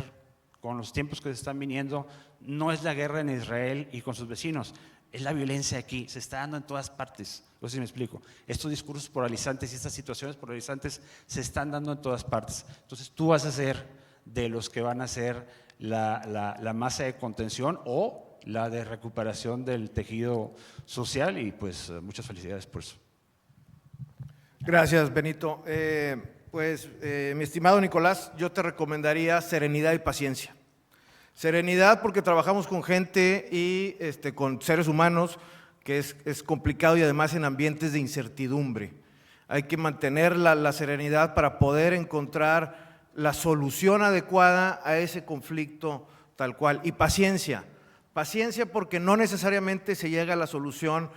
con los tiempos que se están viniendo, no es la guerra en Israel y con sus vecinos, es la violencia aquí, se está dando en todas partes. No sé si me explico. Estos discursos polarizantes y estas situaciones polarizantes se están dando en todas partes. Entonces tú vas a ser de los que van a ser la masa de contención o la de recuperación del tejido social y pues muchas felicidades por eso. Gracias, Benito. Mi estimado Nicolás, yo te recomendaría serenidad y paciencia. Serenidad porque trabajamos con gente y con seres humanos que es complicado y además en ambientes de incertidumbre. Hay que mantener la serenidad para poder encontrar la solución adecuada a ese conflicto tal cual. Y paciencia, paciencia porque no necesariamente se llega a la solución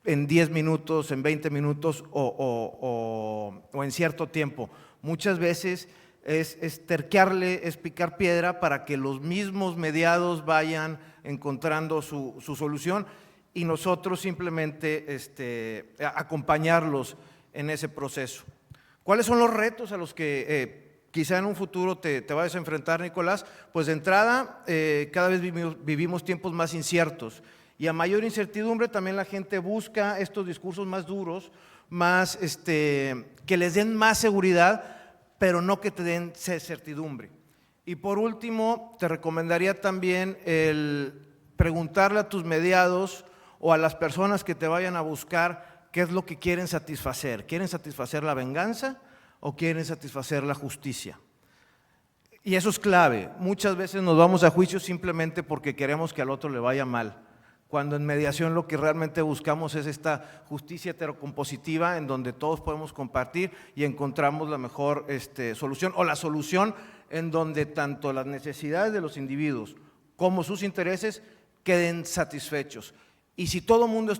en 10 minutos, en 20 minutos o en cierto tiempo. Muchas veces es terquearle, es picar piedra para que los mismos mediados vayan encontrando su solución y nosotros simplemente acompañarlos en ese proceso. ¿Cuáles son los retos a los que quizá en un futuro te vayas a enfrentar, Nicolás? Pues de entrada, cada vez vivimos tiempos más inciertos y a mayor incertidumbre también la gente busca estos discursos más duros, más que les den más seguridad, pero no que te den certidumbre. Y por último, te recomendaría también el preguntarle a tus mediados o a las personas que te vayan a buscar qué es lo que quieren satisfacer. ¿Quieren satisfacer la venganza o quieren satisfacer la justicia? Y eso es clave. Muchas veces nos vamos a juicio simplemente porque queremos que al otro le vaya mal, cuando en mediación lo que realmente buscamos es esta justicia heterocompositiva en donde todos podemos compartir y encontramos la mejor solución, o la solución en donde tanto las necesidades de los individuos como sus intereses queden satisfechos. Y si todo el mundo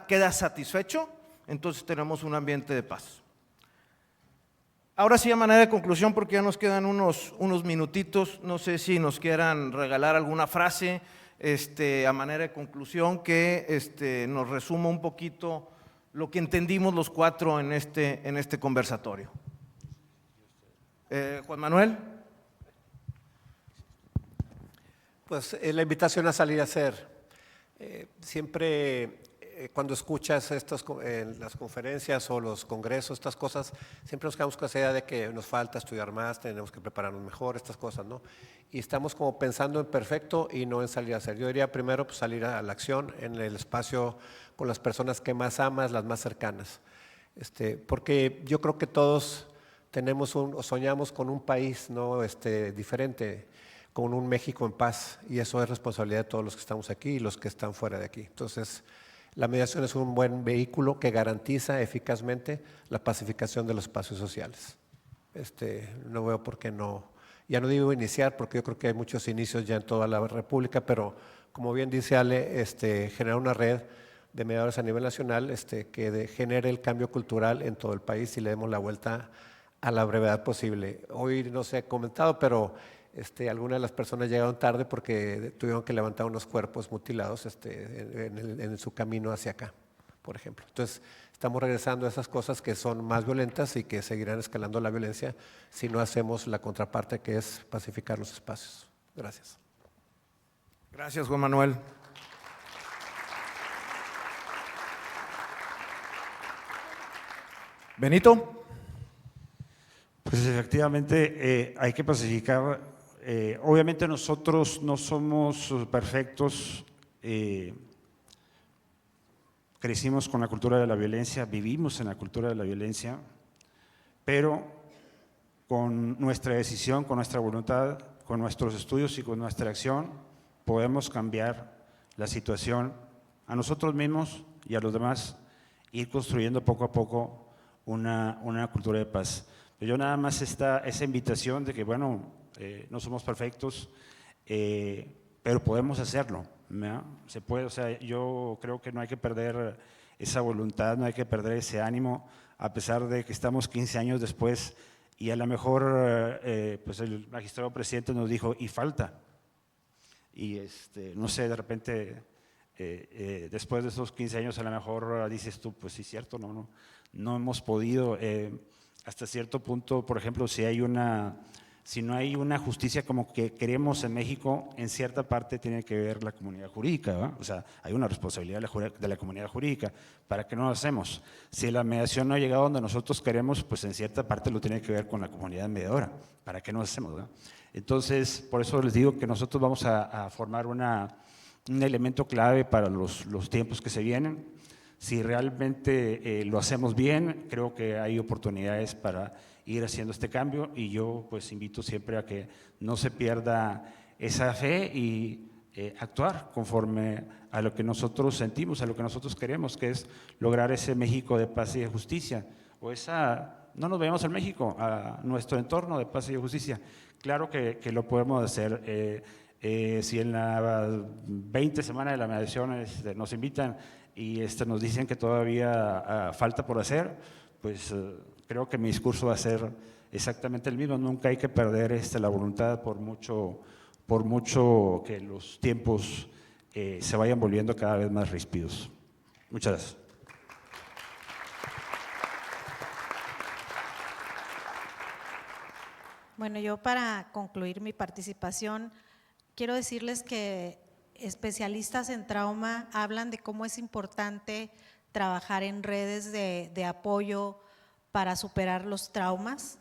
queda satisfecho, entonces tenemos un ambiente de paz. Ahora sí, a manera de conclusión, porque ya nos quedan unos minutitos, no sé si nos quieran regalar alguna frase a manera de conclusión que nos resuma un poquito lo que entendimos los cuatro en este conversatorio. Juan Manuel. Pues la invitación a salir a hacer. Siempre cuando escuchas las conferencias o los congresos, estas cosas, siempre nos quedamos con esa idea de que nos falta estudiar más, tenemos que prepararnos mejor, estas cosas, ¿no? Y estamos como pensando en perfecto y no en salir a hacer. Yo diría primero pues, salir a la acción en el espacio con las personas que más amas, las más cercanas. Porque yo creo que todos soñamos con un país, ¿no? Diferente, con un México en paz, y eso es responsabilidad de todos los que estamos aquí y los que están fuera de aquí. Entonces, la mediación es un buen vehículo que garantiza eficazmente la pacificación de los espacios sociales. No veo por qué no, ya no digo iniciar, porque yo creo que hay muchos inicios ya en toda la República, pero como bien dice Ale, generar una red de mediadores a nivel nacional que genere el cambio cultural en todo el país y le demos la vuelta a la brevedad posible. Hoy no se ha comentado, pero algunas de las personas llegaron tarde porque tuvieron que levantar unos cuerpos mutilados en su camino hacia acá, por ejemplo. Entonces, estamos regresando a esas cosas que son más violentas y que seguirán escalando la violencia si no hacemos la contraparte, que es pacificar los espacios. Gracias. Gracias, Juan Manuel. Benito. Pues efectivamente hay que pacificar. Obviamente nosotros no somos perfectos, crecimos con la cultura de la violencia, vivimos en la cultura de la violencia, pero con nuestra decisión, con nuestra voluntad, con nuestros estudios y con nuestra acción, podemos cambiar la situación a nosotros mismos y a los demás, ir construyendo poco a poco una cultura de paz. Yo nada más esa invitación de que, bueno, no somos perfectos, pero podemos hacerlo, ¿no? Se puede, o sea, yo creo que no hay que perder esa voluntad, no hay que perder ese ánimo, a pesar de que estamos 15 años después y a lo mejor pues el magistrado presidente nos dijo, y falta. Y no sé, de repente, después de esos 15 años a lo mejor dices tú, pues sí, cierto, no hemos podido, hasta cierto punto, por ejemplo, si no hay una justicia como que queremos en México, en cierta parte tiene que ver la comunidad jurídica, ¿verdad? O sea, hay una responsabilidad de la comunidad jurídica. ¿Para qué no lo hacemos? Si la mediación no ha llegado donde nosotros queremos, pues en cierta parte lo tiene que ver con la comunidad mediadora. ¿Para qué no lo hacemos, verdad? Entonces, por eso les digo que nosotros vamos a formar un elemento clave para los tiempos que se vienen. Si realmente lo hacemos bien, creo que hay oportunidades para ir haciendo este cambio y yo pues invito siempre a que no se pierda esa fe y actuar conforme a lo que nosotros sentimos, a lo que nosotros queremos, que es lograr ese México de paz y de justicia, no nos veamos en México, a nuestro entorno de paz y de justicia. Claro que lo podemos hacer. Si en la 20 semana de la mediación nos invitan y nos dicen que todavía falta por hacer, pues creo que mi discurso va a ser exactamente el mismo. Nunca hay que perder la voluntad por mucho que los tiempos se vayan volviendo cada vez más ríspidos. Muchas gracias. Bueno, yo para concluir mi participación, quiero decirles que especialistas en trauma hablan de cómo es importante trabajar en redes de apoyo para superar los traumas.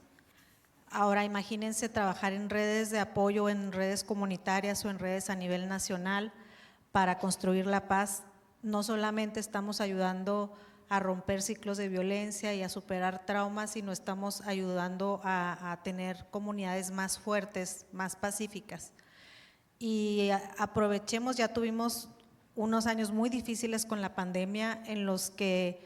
Ahora imagínense trabajar en redes de apoyo, en redes comunitarias o en redes a nivel nacional para construir la paz. No solamente estamos ayudando a romper ciclos de violencia y a superar traumas, sino estamos ayudando a tener comunidades más fuertes, más pacíficas. Y aprovechemos, ya tuvimos unos años muy difíciles con la pandemia en los que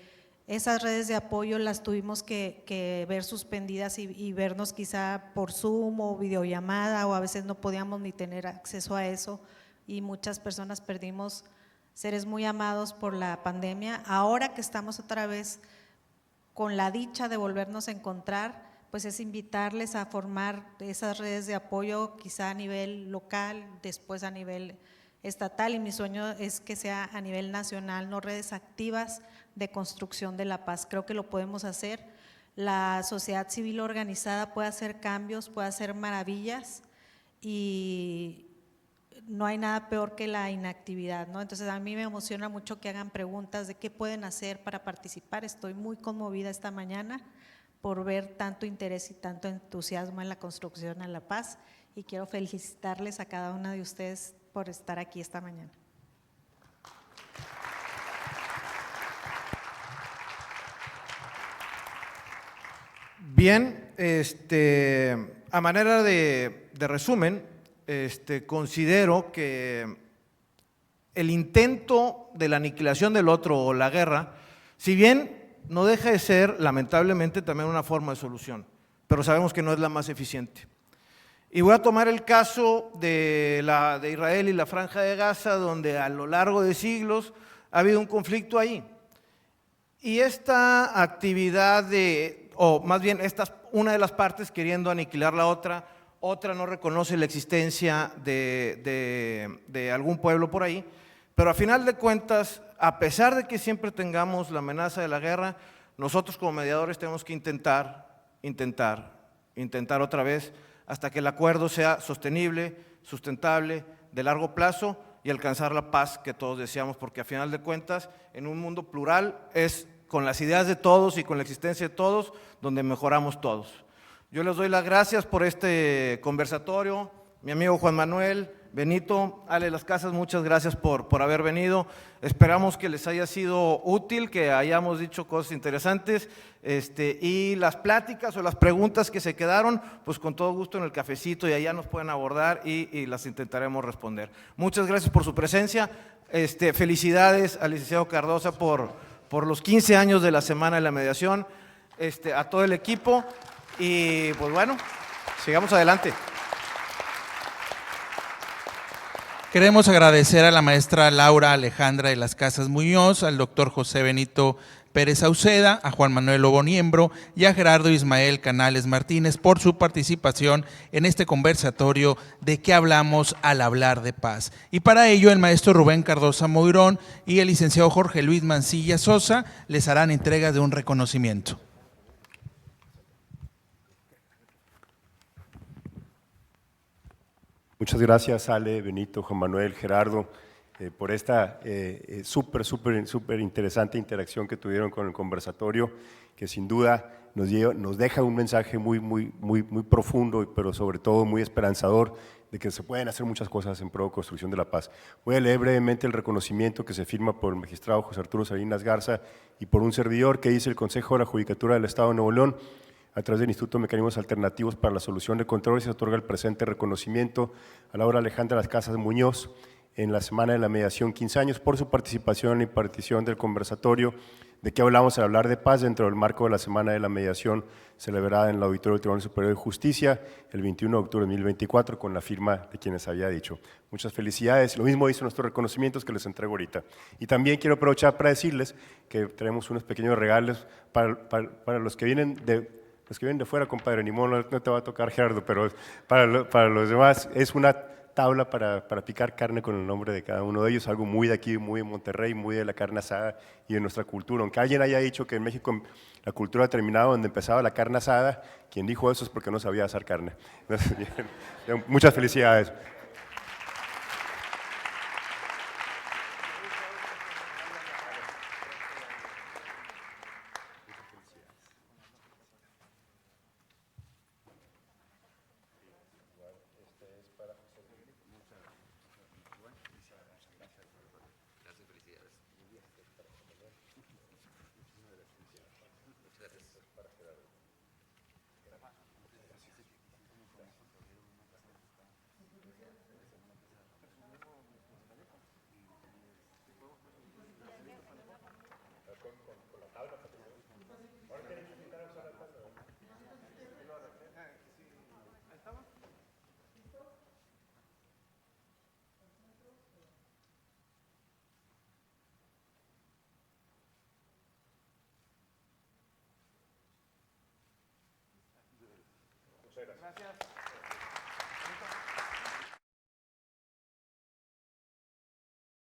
esas redes de apoyo las tuvimos que ver suspendidas y vernos quizá por Zoom o videollamada, o a veces no podíamos ni tener acceso a eso y muchas personas perdimos seres muy amados por la pandemia. Ahora que estamos otra vez con la dicha de volvernos a encontrar, pues es invitarles a formar esas redes de apoyo quizá a nivel local, después a nivel estatal, y mi sueño es que sea a nivel nacional, no redes activas de construcción de la paz. Creo que lo podemos hacer. La sociedad civil organizada puede hacer cambios, puede hacer maravillas y no hay nada peor que la inactividad, ¿no? Entonces a mí me emociona mucho que hagan preguntas de qué pueden hacer para participar. Estoy muy conmovida esta mañana por ver tanto interés y tanto entusiasmo en la construcción de la paz y quiero felicitarles a cada una de ustedes por estar aquí esta mañana. Bien, a manera de resumen, considero que el intento de la aniquilación del otro o la guerra, si bien no deja de ser, lamentablemente, también una forma de solución, pero sabemos que no es la más eficiente. Y voy a tomar el caso de Israel y la Franja de Gaza, donde a lo largo de siglos ha habido un conflicto ahí. Y esta actividad o más bien una de las partes queriendo aniquilar la otra no reconoce la existencia de algún pueblo por ahí, pero a final de cuentas, a pesar de que siempre tengamos la amenaza de la guerra, nosotros como mediadores tenemos que intentar otra vez hasta que el acuerdo sea sostenible, sustentable, de largo plazo y alcanzar la paz que todos deseamos, porque a final de cuentas, en un mundo plural es con las ideas de todos y con la existencia de todos donde mejoramos todos. Yo les doy las gracias por este conversatorio, mi amigo Juan Manuel, Benito, Ale Las Casas, muchas gracias por haber venido. Esperamos que les haya sido útil, que hayamos dicho cosas interesantes, y las pláticas o las preguntas que se quedaron, pues con todo gusto en el cafecito y allá nos pueden abordar y las intentaremos responder. Muchas gracias por su presencia. Felicidades al licenciado Cardosa por los 15 años de la Semana de la Mediación, a todo el equipo y pues bueno, sigamos adelante. Queremos agradecer a la maestra Laura Alejandra de las Casas Muñoz, al doctor José Benito Pérez Sauceda, a Juan Manuel Lobo Niembro y a Gerardo Ismael Canales Martínez por su participación en este conversatorio de qué hablamos al hablar de paz. Y para ello el maestro Rubén Cardosa Moirón y el licenciado Jorge Luis Mancilla Sosa les harán entrega de un reconocimiento. Muchas gracias, Ale, Benito, Juan Manuel, Gerardo, por esta súper interesante interacción que tuvieron con el conversatorio, que sin duda nos deja un mensaje muy profundo, pero sobre todo muy esperanzador, de que se pueden hacer muchas cosas en pro de construcción de la paz. Voy a leer brevemente el reconocimiento que se firma por el magistrado José Arturo Salinas Garza y por un servidor que dice el Consejo de la Judicatura del Estado de Nuevo León. A través del Instituto de Mecanismos Alternativos para la Solución de Controles se otorga el presente reconocimiento a Laura Alejandra Las Casas Muñoz en la Semana de la Mediación 15 años por su participación y partición del conversatorio de qué hablamos al hablar de paz dentro del marco de la Semana de la Mediación celebrada en el Auditorio del Tribunal Superior de Justicia el 21 de octubre de 2024 con la firma de quienes había dicho. Muchas felicidades. Lo mismo hizo nuestros reconocimientos que les entrego ahorita. Y también quiero aprovechar para decirles que tenemos unos pequeños regalos para los que vienen de fuera, compadre, ni modo, no te va a tocar, Gerardo, pero para los demás es una tabla para picar carne con el nombre de cada uno de ellos, algo muy de aquí, muy de Monterrey, muy de la carne asada y de nuestra cultura. Aunque alguien haya dicho que en México la cultura ha terminado donde empezaba la carne asada, quien dijo eso es porque no sabía asar carne. Muchas felicidades. Gracias.